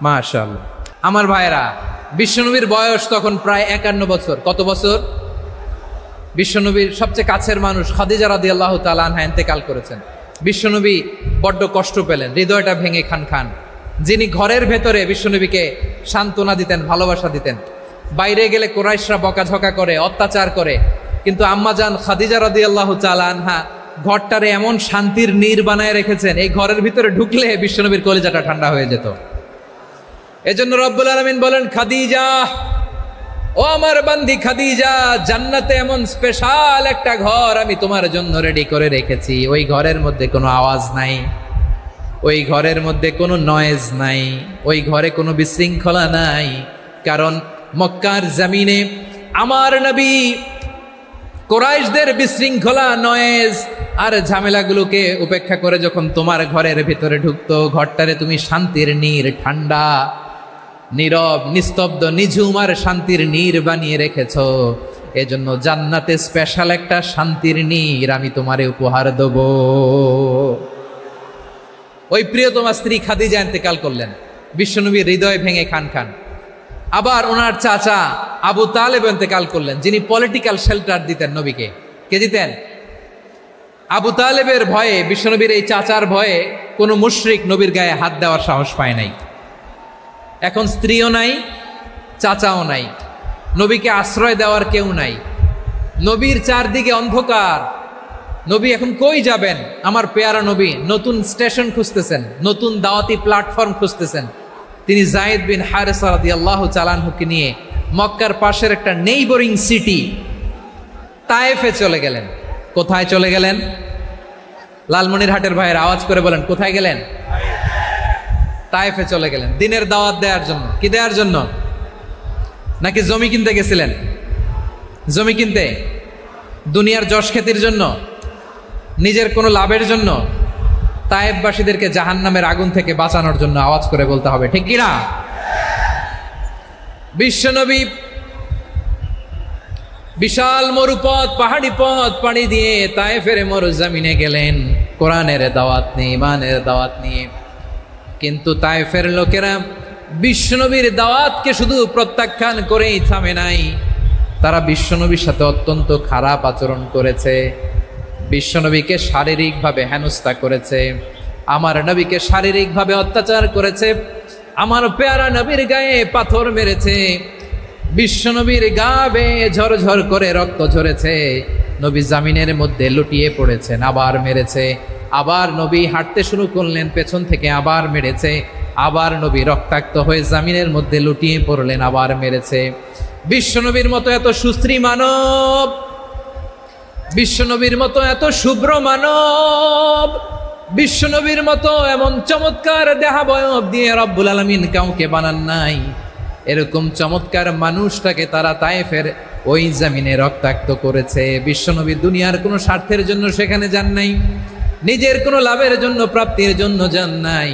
মাশাআল্লাহ। আমার ভাইরা, বিশ্বনবীর বয়স তখন প্রায় 51 বছর। কত বছর? বিশ্বনবীর সবচেয়ে কাছের মানুষ খাদিজা রাদিয়াল্লাহু তাআলা আনহা ইন্তেকাল করেছেন। বিশ্বনবী বড্ড কষ্ট পেলেন, হৃদয়টা ভেঙে খান খান। যিনি ঘরের ভেতরে বিশ্বনবীকে সান্ত্বনা দিতেন, ভালোবাসা দিতেন, বাইরে গেলে কুরাইশরা বকাঝকা করে, অত্যাচার করে, কিন্তু আম্মাজান খাদিজা রাদিয়াল্লাহু তাআলা আনহা ঘরটারে এমন শান্তির নীড় বানায় রেখেছেন, এই ঘরের ভিতরে ঢুকলে বিশ্বনবীর কলিজাটা ঠান্ডা হয়ে যেত। এজন্য রব্বুল আলামিন বলেন, খাদিজা, ও আমার বান্দি খাদিজা, জান্নাতে এমন স্পেশাল একটা ঘর আমি তোমার জন্য রেডি করে রেখেছি। ওই ঘরের মধ্যে কোনো আওয়াজ নাই, ওই ঘরের মধ্যে কোনো নয়েজ নাই, ওই ঘরে কোনো বিশৃঙ্খলা নাই। কারণ মক্কার জমিনে আমার নবী কুরাইশদের বিশৃঙ্খলা, নয়েজ আর ঝামেলাগুলোকে উপেক্ষা করে যখন তোমার ঘরের ভিতরে ঢুকতো, ঘরটারে তুমি শান্তির নীড়, ঠান্ডা, নীরব, নিস্তব্ধ, নিঝুম আর শান্তির নীড় বানিয়ে রেখেছো। এজন্য জান্নাতে স্পেশাল একটা শান্তির নীড় আমি তোমারে উপহার দেব। ওই প্রিয়তমা স্ত্রী খাদিজা ইন্তেকাল করলেন, বিশ্বনবীর হৃদয় ভেঙে খান খান। আবার ওনার চাচা আবু তালেব ইন্তেকাল করলেন, যিনি পলিটিক্যাল শেল্টার দিতেন নবীকে। কে দিতেন? আবু তালেবের ভয়ে, বিশ্বনবীর এই চাচার ভয়ে কোনো মুশরিক নবীর গায়ে হাত দেওয়ার সাহস পায় নাই। এখন স্ত্রীও নাই, চাচাও নাই, নবীকে আশ্রয় দেওয়ার কেউ নাই, নবীর চারদিকে অন্ধকার। নবী এখন কই যাবেন? আমার পেয়ারা নবী নতুন স্টেশন খুঁজতেছেন, নতুন দাওয়াতি প্ল্যাটফর্ম খুঁজতেছেন। তিনি যায়েদ বিন হারেসা রাদিয়াল্লাহু তাআলা আনহুকে নিয়ে মক্কার পাশের একটা নেইবরিং সিটি তায়েফে চলে গেলেন। কোথায় চলে গেলেন? লালমনিরহাটের ভাইয়ের আওয়াজ করে বলেন, কোথায় গেলেন? তায়েফে চলে গেলেন দিনের দাওয়াত দেওয়ার জন্য। কি দেওয়ার জন্য? নাকি জমি কিনতে গেছিলেন? জমি কিনতে, দুনিয়ার যশ খ্যাতির জন্য, নিজের কোনো লাভের জন্য? তায়েফবাসীদেরকে জাহান্নামের আগুন থেকে বাঁচানোর জন্য। আওয়াজ করে বলতে হবে, ঠিক কিনা? বিশ্বনবী বিশাল মরুপথ, পাহাড়ি পথ পাড়ি দিয়ে তায়েফের মরুজমিনে গেলেন কোরআনের দাওয়াত নিয়ে, ইমানের দাওয়াত নিয়ে। কিন্তু তায়েফের লোকেরা বিশ্বনবীর দাওয়াতকে শুধু প্রত্যাখ্যান করেই থামে নাই, তারা বিশ্বনবীর সাথে অত্যন্ত খারাপ আচরণ করেছে, বিশ্বনবীকে শারীরিকভাবে হেনস্থা করেছে, আমার নবীকে শারীরিকভাবে অত্যাচার করেছে, আমার পেয়ারা নবীর গায়ে পাথর মেরেছে, বিশ্বনবীর গা বেয়ে ঝরঝর করে রক্ত ঝরেছে, নবী জামিনের মধ্যে লুটিয়ে পড়েছেন, আবার মেরেছে, আবার নবী হাঁটতে শুরু করলেন, পেছন থেকে আবার মেরেছে, আবার নবী রক্তাক্ত হয়ে জামিনের মধ্যে লুটিয়ে পড়লেন, আবার মেরেছে। বিশ্বনবীর মতো এত সুশ্রী মানব, বিশ্বনবীর মতো এত শুভ্র মানব, বিশ্বনবীর মতো এমন চমৎকার দেহাবয়ব দিয়ে রব্বুল আলামিন কাউকে বানান নাই। এরকম চমৎকার মানুষটাকে তারা তায়েফের ওই জমিনে রক্তাক্ত করেছে। বিশ্বনবী দুনিয়ার কোনো স্বার্থের জন্য সেখানে যান নাই, নিজের কোনো লাভের জন্য, প্রাপ্তির জন্য যান নাই,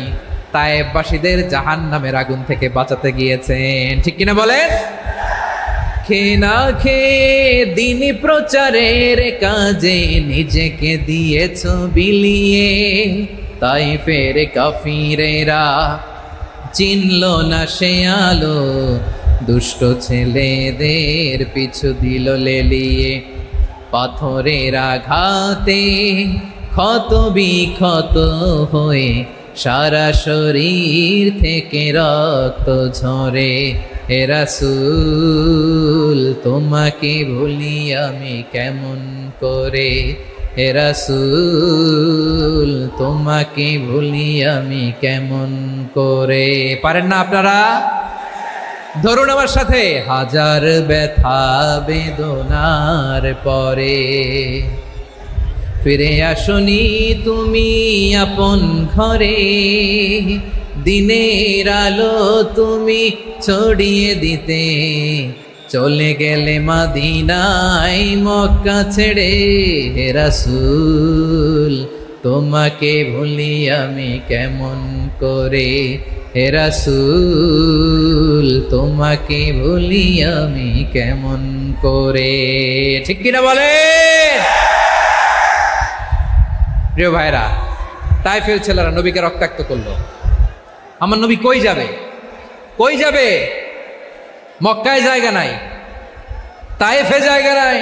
তায়েফবাসীদের জাহান্নামের আগুন থেকে বাঁচাতে গিয়েছেন। ঠিক কিনা বলেন? খেয়ে না খেয়ে দিন প্রচারের কাজে নিজেকে দিয়েছ বিলিয়ে, তায়েফের কাফিরেরা চিনল না সে আলো, দুষ্ট ছেলেদের পিছু দিল লেলিয়ে, পাথরের আঘাতে ক্ষত বিক্ষত হয়ে সারা শরীর থেকে রক্ত ঝরে। হে রাসূল তোমাকে ভুলি আমি কেমন করে, হে রাসূল তোমাকে ভুলি আমি কেমন করে। পারেন না আপনারা? ধরুন আমার সাথে, হাজার ব্যথা বেদনার পরে ফিরে আসনি তুমি আপন ঘরে, দিনের আলো তুমি ছড়িয়ে দিতে চলে গেলে মদিনায় মক্কা ছেড়ে। হে রাসূল তোমাকে ভুলি আমি কেমন করে, হে রাসূল তোমাকে ভুলি আমি কেমন করে। ঠিক কিনা বলে? প্রিয় ভাইরা, তায়েফের ছেলেরা নবীকে রক্তাক্ত করলো। আমার নবী কই যাবে? কই যাবে? মক্কায় জায়গা নাই, তায়েফে জায়গা নাই।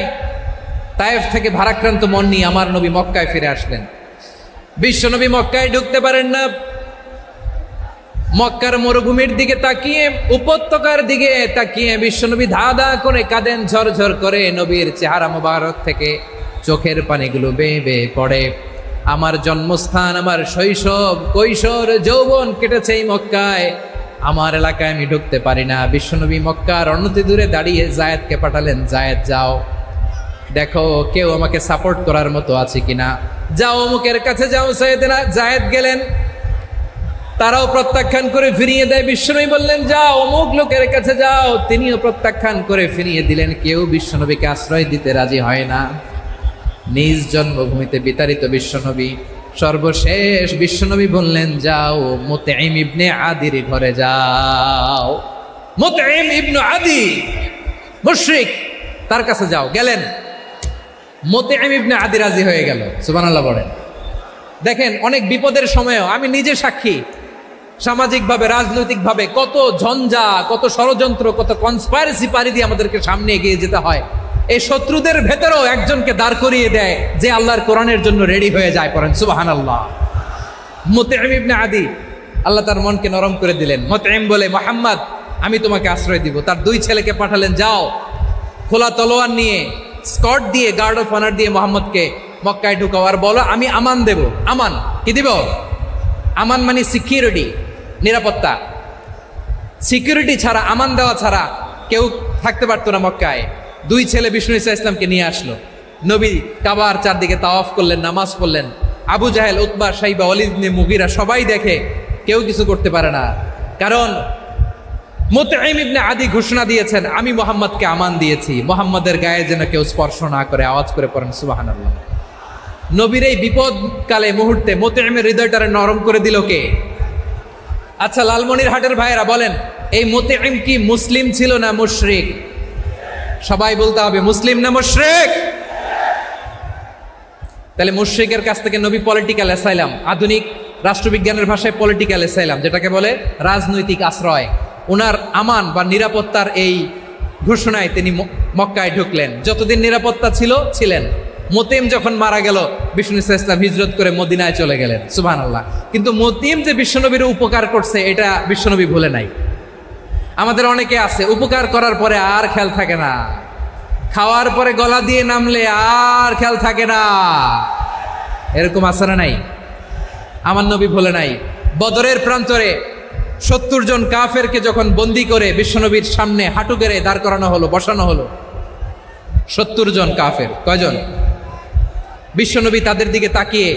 তায়েফ থেকে ভারাক্রান্ত মন নিয়ে আমার নবী মক্কায় ফিরে আসলেন। বিশ্ব নবী মক্কায় ঢুকতে পারেন না। মক্কার মরুভূমির দিকে তাকিয়ে, উপত্যকার দিকে তাকিয়ে বিশ্বনবী ধা ধা করে কাঁদেন, ঝরঝর করে। নবীর চেহারা মোবারক থেকে চোখের পানিগুলো বেয়ে বেয়ে পড়ে। আমার জন্মস্থান, আমার শৈশব, কৈশোর, যৌবন কেটেছে এই মক্কায়। আমার এলাকায় আমি ঢুকতে পারি না। বিশ্বনবী মক্কার অনতি দূরে দাঁড়িয়ে জায়েদকে পাঠালেন, জায়েদ যাও দেখো কেউ আমাকে সাপোর্ট করার মতো আছে কিনা, যাও অমুকের কাছে যাও। জায়েদ গেলেন, তারাও প্রত্যাখ্যান করে ফিরিয়ে দেয়। বিশ্বনবী বললেন যাও অমুক লোকের কাছে যাও, তিনিও প্রত্যাখ্যান করে ফিরিয়ে দিলেন। কেউ বিশ্বনবীকে আশ্রয় দিতে রাজি হয় না। নিজ জন্মভূমিতে বিতাড়িত বিশ্বনবী, সর্বশেষ বিশ্বনবী বললেন যাও মুতঈম ইবনে আদির ঘরে যাও। মুতঈম ইবনে আদি মুশরিক, তার কাছে যাও। গেলেন, মুতঈম ইবনে আদি রাজি হয়ে গেল। সুবহানাল্লাহ বলেন। দেখেন, অনেক বিপদের সময়ও আমি নিজে সাক্ষী, সামাজিকভাবে রাজনৈতিকভাবে কত ঝঞ্ঝা, কত ষড়যন্ত্র, কত কনস্পাইরেসি পাড়ি দিয়ে আমাদেরকে সামনে এগিয়ে যেতে হয়। এই শত্রুদের ভেতরেও একজনকে দাঁড় করিয়ে দেয় যে আল্লাহর কোরআনের জন্য রেডি হয়ে যায়। পড়েন সুবহানাল্লাহ। মুতঈম ইবনে আদি, আল্লাহ তার মনকে নরম করে দিলেন। মুতঈম বলে, মুহাম্মদ আমি তোমাকে আশ্রয় দিব। তার দুই ছেলেকে পাঠালেন, যাও খোলা তলোয়ার নিয়ে, স্কট দিয়ে, গার্ড অফ অনার দিয়ে মুহাম্মদকে মক্কায় ঢুকাও, আর বলো আমি আমান দেব। আমান কি দিব? আমান মানে সিকিউরিটি, নিরাপত্তা। সিকিউরিটি ছাড়া, আমান দেওয়া ছাড়া কেউ থাকতে পারতো না মক্কায়। দুই ছেলে বিষ্ণু ইসা ইসলামকে নিয়ে আসলো। নবী কাবার চারদিকে তাওয়াফ করলেন, নামাজ পড়লেন। আবু জাহেল, উতবা, শাইবা, ওয়ালিদ ইবনে মুগীরা সবাই দেখে, কেউ কিছু করতে পারে না। কারণ মুতঈম ইবনে আদি ঘোষণা দিয়েছেন আমি মুহাম্মদকে আমান দিয়েছি, মুহাম্মদের গায়ে যেন কেউ স্পর্শ না করে। আওয়াজ করে পড়েন সুবহানাল্লাহ। নবীর এই বিপদকালে মুহূর্তে মুতঈমের হৃদয়টারে নরম করে দিল কে? আচ্ছা লালমনিরহাটের ভাইয়েরা বলেন, এই মুতঈম কি মুসলিম ছিল না মুশরিক? সবাই বলতে হবে মুসলিম না মুশরিক? তাহলে মুশরিকের কাছ থেকে নবী পলিটিক্যাল অ্যাসাইলাম, আধুনিক রাষ্ট্রবিজ্ঞানের ভাষায় পলিটিক্যাল অ্যাসাইলাম, যেটাকে বলে রাজনৈতিক আশ্রয়, ওনার আমান বা নিরাপত্তার এই ঘোষণায় তিনি মক্কায় ঢুকলেন। যতদিন নিরাপত্তা ছিল ছিলেন। মুতঈম যখন মারা গেল, বিষ্ণু ইসলাম হিজরত করে মদিনায় চলে গেলেন। সুবহানাল্লাহ। কিন্তু মুতঈম যে বিশ্বনবীর উপকার করছে এটা বিশ্বনবী ভুলে নাই। আমাদের অনেকে আছে উপকার করার পরে আর খেয়াল থাকে না, খাওয়ার পরে গলা দিয়ে নামলে আর খেয়াল থাকে না। এরকম আছে না নাই? আমার নবী ভুলে নাই। বদরের প্রান্তরে 70 জন কাফেরকে যখন বন্দী করে বিশ্বনবীর সামনে হাঁটু গেড়ে দাঁড় করানো হলো, বসানো হলো, 70 জন কাফের। কয়জন? বিশ্বনবী তাদের দিকে তাকিয়ে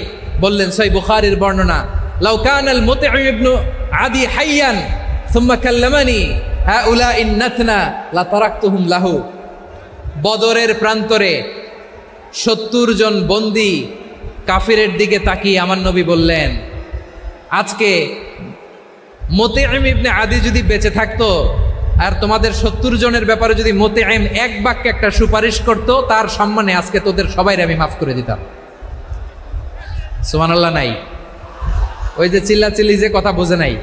বললেন, সহিহ বুখারীর বর্ণনা, লাউ কানাল মুতঈম ইবনে আদি হাইয়ান সুম্মা কাল্লামানি হাউলাই নাতনা লা তারাকতুহুম লাহু। বদরের প্রান্তরে 70 জন বন্দী কাফিরের দিকে তাকিয়ে আমার নবী বললেন, আজকে মুতঈম ইবনে আদি যদি বেঁচে থাকতো আর তোমাদের 70 জনের ব্যাপারে যদি মুতঈম এক বাক্যে একটা সুপারিশ করত, তার সম্মানে আজকে তোদের সবাইকে আমি মাফ করে দিতাম। সুবহানাল্লাহ নাই? ওই যে চিল্লাচিল্লি যে কথা বোঝে নাই,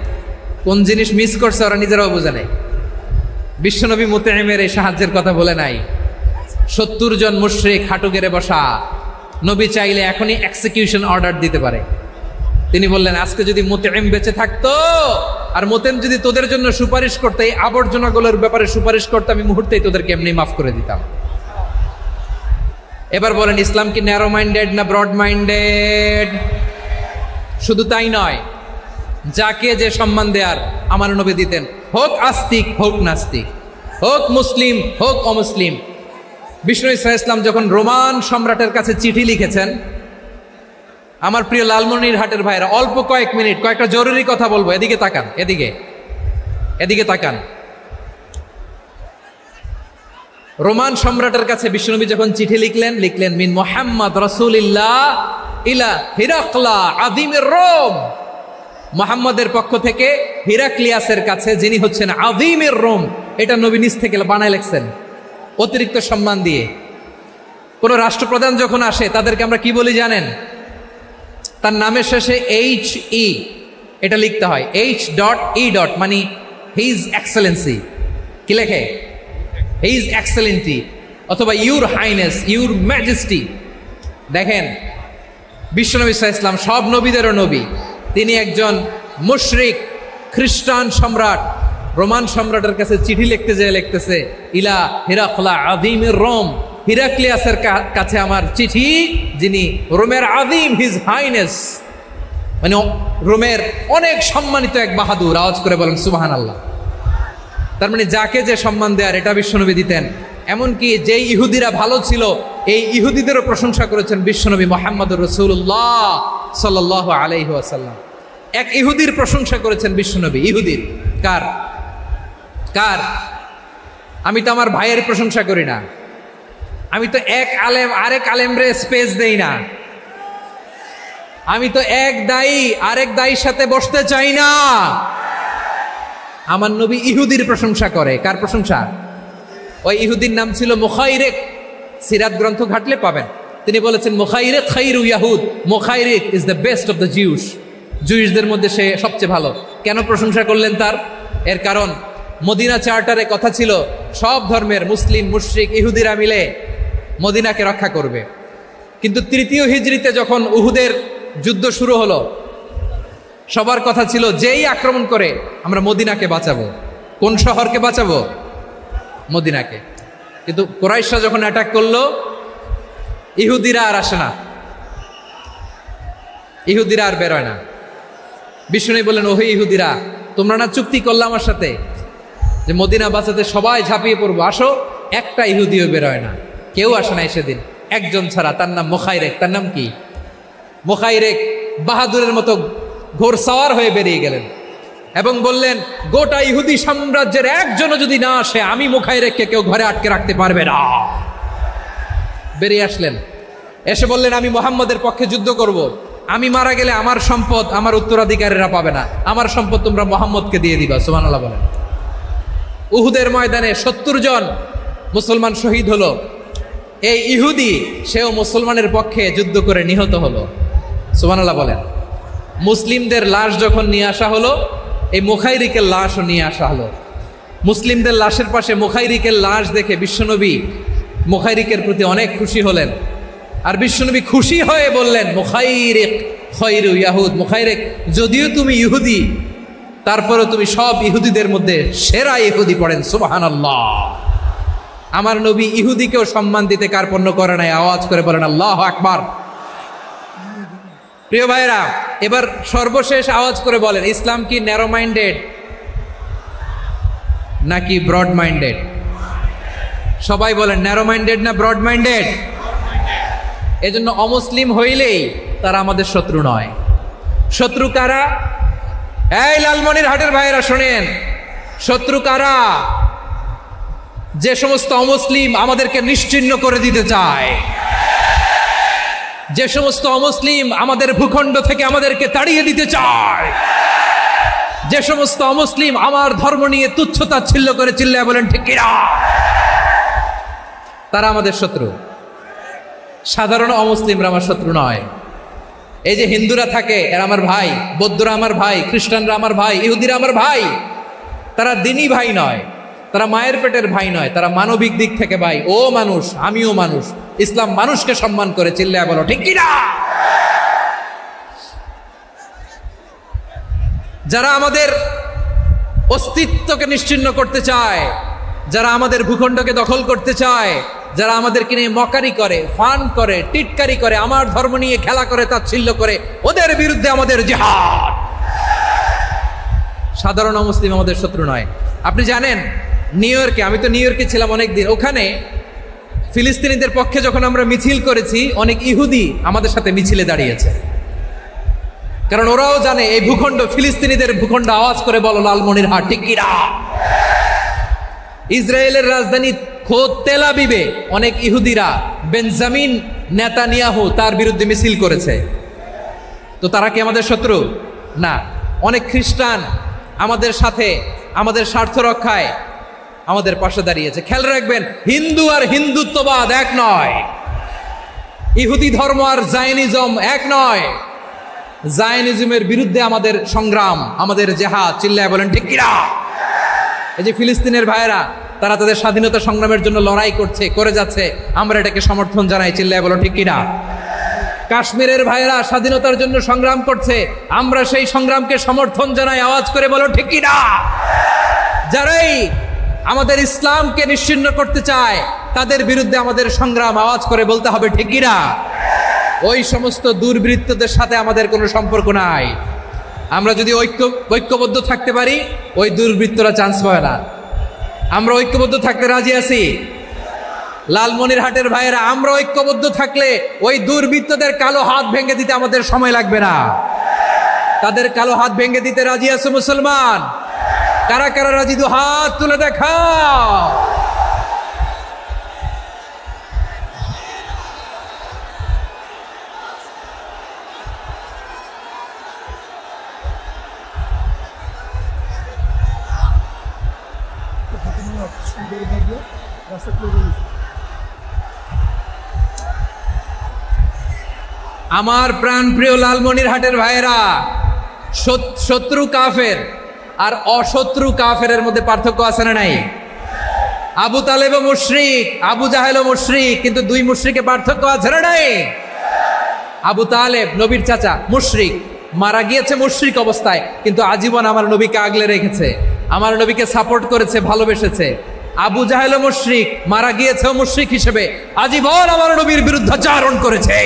কোন জিনিস মিস করছে ওরা নিজেরাও বোঝে নাই। বিশ্বনবী মুতঈমের এই সাহায্যের কথা বলে নাই। 70 জন মুশরিক হাঁটু গেড়ে বসা, নবী চাইলে এখনই এক্সিকিউশন অর্ডার দিতে পারে। তিনি বললেন, আজকে যদি মুতঈম বেঁচে থাকতো আর মুতঈম যদি তোদের জন্য সুপারিশ করতে, এই আবর্জনাগুলোর ব্যাপারে সুপারিশ করতে, আমি মুহূর্তেই তোদেরকে এমনি মাফ করে দিতাম। এবার বলেন, ইসলাম কি ন্যারো মাইন্ডেড না ব্রড মাইন্ডেড? শুধু তাই নয়, যাকে যে সম্মান দেয়ার আমার নবী দিতেন, হোক আস্তিক হোক নাস্তিক, হোক মুসলিম হোক অমুসলিম। বিষ্ণু ইসলাম যখন রোমান সম্রাটের কাছে চিঠি লিখেছেন, আমার প্রিয় লালমনিরহাটের ভাইরা, অল্প কয়েক মিনিট কয়েকটা জরুরি কথা বলবো, এদিকে তাকান, এদিকে তাকান। রোমান সম্রাটের কাছে বিশ্বনবী যখন চিঠি লিখলেন মিন মুহাম্মদ রাসূলিল্লাহ ইলা হিরাকলা আযীমির রোম, মুহাম্মদের পক্ষ থেকে হিরাক্লিয়াসের কাছে, যিনি হচ্ছেন আযীমির রোম। এটা নবী নিজ থেকে বানায় লিখছেন অতিরিক্ত সম্মান দিয়ে। কোন রাষ্ট্রপ্রধান যখন আসে তাদেরকে আমরা কি বলি জানেন? তার নামের শেষে HE এটা লিখতে হয়, H.E. মানে হিজ এক্সেলেন্সি। কি লেখে? হিজ এক্সেলেন্টি, অথবা ইউর হাইনেস, ইউর ম্যাজেস্টি। দেখেন, বিশ্বনবী সাল্লাল্লাহু আলাইহি ওয়াসাল্লাম সব নবীদেরও নবী, তিনি একজন মুশরিক খ্রিস্টান সম্রাট রোমান সম্রাটের কাছে চিঠি লিখতে যেয়ে লিখতেছে, ইলা হিরাকলা আযীমির রোম, হিরাক্লিয়াসের কাছে আমার চিঠি, যিনি রোমের আযীম, হিজ হাইনেস, মানে রোমের অনেক সম্মানিত এক বাহাদুর। আওয়াজ করে বলেন সুবহানাল্লাহ। তার মানে যাকে যে সম্মান দেয়ার এটা বিশ্বনবী দিতেন। এমনকি যেই ইহুদিরা ভালো ছিল, এই ইহুদিদেরও প্রশংসা করেছেন বিশ্বনবী মুহাম্মদুর রাসূলুল্লাহ সাল্লাল্লাহু আলাইহি ওয়াসাল্লাম। এক ইহুদির প্রশংসা করেছেন বিশ্বনবী। ইহুদির কার? আমি তো আমার ভাইয়ের প্রশংসা করি না, আমি তো এক আলেম আরেক আলেমরে স্পেস দেই না, আমি তো এক দায়ী আরেক দায়ীর সাথে বসতে চাই না। আমার নবী ইহুদির প্রশংসা করে। কার প্রশংসা? ওই ইহুদির নাম ছিল মুখাইরিক। সিরাত গ্রন্থ ঘাটলে পাবেন। তিনি বলেছেন, মুখাইরিক খাইরু ইয়াহুদ, Mukhayriq is the best of the Jews. জুইশদের মধ্যে সে সবচেয়ে ভালো। কেন প্রশংসা করলেন তার? এর কারণ মদিনা চার্টারে কথা ছিল সব ধর্মের মুসলিম, মুশরিক, ইহুদিরা মিলে মদিনাকে রক্ষা করবে। কিন্তু তৃতীয় হিজরিতে যখন উহুদের যুদ্ধ শুরু হলো, সবার কথা ছিল যেই আক্রমণ করে আমরা মদিনাকে বাঁচাবো। কোন শহরকে বাঁচাবো? মদিনাকে। কিন্তু কুরাইশরা যখন অ্যাটাক করলো, ইহুদিরা আর আসে না, ইহুদিরা আর বেরোয় না। বিষ্ণু বললেন, ওহে ইহুদিরা, তোমরা না চুক্তি করলে আমার সাথে যে মদিনা বাঁচাতে সবাই ঝাঁপিয়ে পড়বো, আসো। একটা ইহুদিও বেরোয় না, কেউ আসে না সেদিন, একজন ছাড়া। তার নাম মুখাইরেক। তার নাম কি? মুখাইরেক বাহাদুরের মতো ঘোড়সাওয়ার হয়ে বেরিয়ে গেলেন এবং বললেন, গোটা ইহুদি সাম্রাজ্যের একজনও যদি না আসে, আমি মুখাইরেককে কেউ ঘরে আটকে রাখতে পারবে না। বেরিয়ে আসলেন, এসে বললেন, আমি মুহাম্মদের পক্ষে যুদ্ধ করব। আমি মারা গেলে আমার সম্পদ আমার উত্তরাধিকারীরা পাবে না, আমার সম্পদ তোমরা মুহাম্মদকে দিয়ে দিবা। সুবহানাল্লাহ বলেন। উহুদের ময়দানে 70 জন মুসলমান শহীদ হলো। এই ইহুদি, সেও মুসলমানের পক্ষে যুদ্ধ করে নিহত হলো। সুবহানাল্লাহ বলেন। মুসলিমদের লাশ যখন নিয়ে আসা হলো, এই মুখাইরিকের লাশও নিয়ে আসা হলো। মুসলিমদের লাশের পাশে মুখাইরিকের লাশ দেখে বিশ্বনবী মুখাইরিকের প্রতি অনেক খুশি হলেন। আর বিশ্বনবী খুশি হয়ে বললেন, মুখাইরিক খায়রু ইয়াহুদ, মুখাইরিক যদিও তুমি ইহুদি, তারপরে তুমি সব ইহুদিদের মধ্যে সেরা ইহুদি। পড়েন সুবহানাল্লাহ। আমার নবী ইহুদিকেও সম্মান দিতে কার্পণ্য করে নাই। আওয়াজ করে বলেন আল্লাহু আকবার। প্রিয় ভাইরা, এবার সর্বশেষ আওয়াজ করে বলেন, ইসলাম কি ন্যারো মাইন্ডেড নাকি ব্রড মাইন্ডেড? সবাই বলেন, ন্যারো মাইন্ডেড না ব্রড মাইন্ডেড? এজন্য অমুসলিম হইলেই তারা আমাদের শত্রু নয়। শত্রু কারা? এই লালমনিরহাটের ভাইরা শোনেন, শত্রু কারা? যে সমস্ত অমুসলিম আমাদেরকে নিশ্চিহ্ন করে দিতে চায়, যে সমস্ত অমুসলিম আমাদের ভূখণ্ড থেকে আমাদেরকে তাড়িয়ে দিতে চায়, যে সমস্ত অমুসলিম আমার ধর্ম নিয়ে তুচ্ছতাচ্ছিল্য করে চিল্লায় বলেন ঠিক কিনা, তারা আমাদের শত্রু। সাধারণ অমুসলিমরা আমার শত্রু নয়। এই যে হিন্দুরা থাকে, এরা আমার ভাই, বৌদ্ধরা আমার ভাই, খ্রিস্টানরা আমার ভাই, ইহুদিরা আমার ভাই। তারা দিনই ভাই নয়, তারা মায়ের পেটের ভাই নয়, তারা মানবিক দিক থেকে ভাই। ও মানুষ, আমিও মানুষ। ইসলাম মানুষকে সম্মান করে, চিল্লায় বলো ঠিক কিনা। যারা আমাদের অস্তিত্বকে নিশ্চিহ্ন করতে চায়, যারা আমাদের ভূখণ্ডকে দখল করতে চায়, যারা আমাদেরকে নিয়ে মকারি করে, ফান করে, টিটকারি করে, আমার ধর্ম নিয়ে খেলা করে, তাচ্ছিল্য করে, ওদের বিরুদ্ধে আমাদের জিহাদ। সাধারণ মুসলিম আমাদের শত্রু নয়। আপনি জানেন নিউ ইয়র্কে, আমি তো নিউ ইয়র্কে ছিলাম অনেকদিন, ওখানে ফিলিস্তিনিদের পক্ষে যখন আমরা মিছিল করেছি অনেক ইহুদি আমাদের সাথে মিছিলে দাঁড়িয়েছে, কারণ ওরাও জানে এই ভূখণ্ড ফিলিস্তিনিদের ভূখণ্ড। আওয়াজ করে বলো লালমনিরহাট ঠিক কিনা। ইসরায়েলের রাজধানী খোদ তেল আবিবে অনেক ইহুদিরা বেঞ্জামিন নেতানিয়াহু তার বিরুদ্ধে মিছিল করেছে। তো তারা কি আমাদের শত্রু? না। অনেক খ্রিস্টান আমাদের সাথে আমাদের স্বার্থ রক্ষায় আমাদের পাশে দাঁড়িয়েছে। খেয়াল রাখবেন, হিন্দু আর হিন্দুত্ববাদ এক নয়, ইহুদি ধর্ম আর জায়নিজম এক নয়। জায়নিজমের বিরুদ্ধে আমাদের সংগ্রাম, আমাদের জেহাদ। চিল্লায় বলেন ঠিক কিনা। এই যে ফিলিস্তিনের ভাইয়েরা, তারা তাদের স্বাধীনতা সংগ্রামের জন্য লড়াই করছে, করে যাচ্ছে, আমরা এটাকে সমর্থন জানাই। চিল্লায় বলো ঠিক কিনা। কাশ্মীরের ভাইয়েরা স্বাধীনতার জন্য সংগ্রাম করছে, আমরা সেই সংগ্রামকে সমর্থন জানাই। আওয়াজ করে বলো ঠিক কিনা। যারাই আমাদের ইসলামকে নিশ্চিহ্ন করতে চায় তাদের বিরুদ্ধে আমাদের সংগ্রাম। আওয়াজ করে বলতে হবে ঠিক কিনা। ওই সমস্ত দুর্বৃত্তদের সাথে আমাদের কোনো সম্পর্ক নাই। আমরা যদি ঐক্যবদ্ধ থাকতে পারি, ওই দুর্বৃত্তরা চান্স পায় না। আমরা ঐক্যবদ্ধ থাকতে রাজি আছি। লালমনিরহাটের ভাইয়েরা, আমরা ঐক্যবদ্ধ থাকলে ওই দুর্বৃত্তদের কালো হাত ভেঙে দিতে আমাদের সময় লাগবে না। তাদের কালো হাত ভেঙে দিতে রাজি আছে মুসলমান? কারা কারা রাজি? দু হাত তুলে দেখাও। আমার প্রাণ প্রিয় লালমনিরহাটের ভাইয়েরা, শত্রু কাফের আর অশত্রু কাফেরের মধ্যে পার্থক্য আছে না নাই? আবু তালেব মুশরিক, আবু জাহেল মুশরিক, কিন্তু দুই মুশরিকে পার্থক্য আছে না নাই? আবু তালেব নবীর চাচা, মুশরিক, মারা গিয়েছে মুশরিক অবস্থায়, কিন্তু আজীবন আমার নবীকে আগলে রেখেছে, আমার নবীকে সাপোর্ট করেছে, ভালোবেসেছে। আবু জাহেল মুশরিক, মারা গিয়েছে মুশরিক হিসেবে, আজীবন আমার নবীর বিরুদ্ধাচারণ করেছে।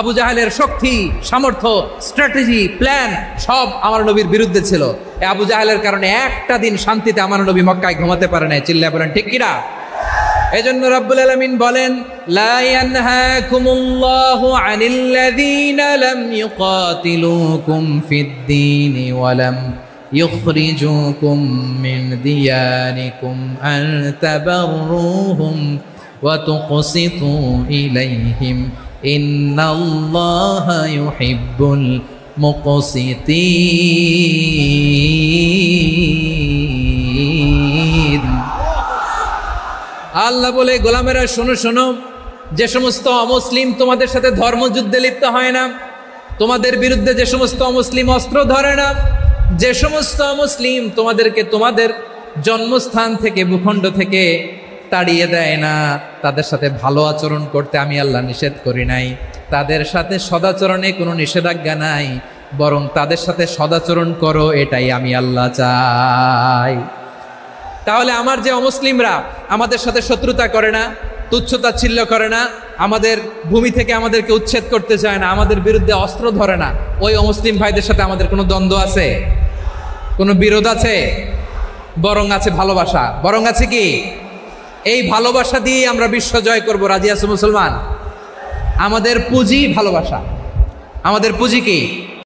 আবু জাহেলের শক্তি, সামর্থ্য, স্ট্র্যাটেজি, প্ল্যান সব আমার নবীর বিরুদ্ধে ছিল। এই আবু জাহেলের কারণে একটা দিন শান্তিতে আমার নবী মক্কায় ঘুমাতে পারে নাই। চিল্লায় বলেন ঠিক কিনা। এজন্য রব্বুল আলামিন বলেন, লা ইয়ানহাকুমুল্লাহু আনিল্লাযীনা লাম ইউকাতিলুকুম ফিদ-দীন ওয়া লাম ইখরিজুকুম মিন দিয়ারিকুম আন তাবাররুহুম ওয়া তুকসিতু ইলাইহিম ইন্নাল্লাহা ইউহিব্বুল মুকসিতিন। আল্লাহ বলে, গোলামেরা শোনো শোনো, যে সমস্ত অমুসলিম তোমাদের সাথে ধর্মযুদ্ধে লিপ্ত হয় না, তোমাদের বিরুদ্ধে যে সমস্ত অমুসলিম অস্ত্র ধরে না, যে সমস্ত অমুসলিম তোমাদেরকে তোমাদের জন্মস্থান থেকে, ভূখণ্ড থেকে তাড়িয়ে দেয় না, তাদের সাথে ভালো আচরণ করতে আমি আল্লাহ নিষেধ করি নাই। তাদের সাথে সদাচরণে কোনো নিষেধাজ্ঞা নাই, বরং তাদের সাথে সদাচরণ করো, এটাই আমি আল্লাহ চাই। তাহলে আমার যে অমুসলিমরা আমাদের সাথে শত্রুতা করে না, তুচ্ছতাচ্ছিল্য করে না, আমাদের ভূমি থেকে আমাদেরকে উচ্ছেদ করতে চায় না, আমাদের বিরুদ্ধে অস্ত্র ধরে না, ওই অমুসলিম ভাইদের সাথে আমাদের কোনো দ্বন্দ্ব আছে? কোনো বিরোধ আছে? বরং আছে ভালোবাসা। বরং আছে কি? এই ভালোবাসা দিয়ে আমরা বিশ্ব জয় করবো। রাজি আছে মুসলমান? আমাদের পুঁজি ভালোবাসা। আমাদের পুঁজি কি?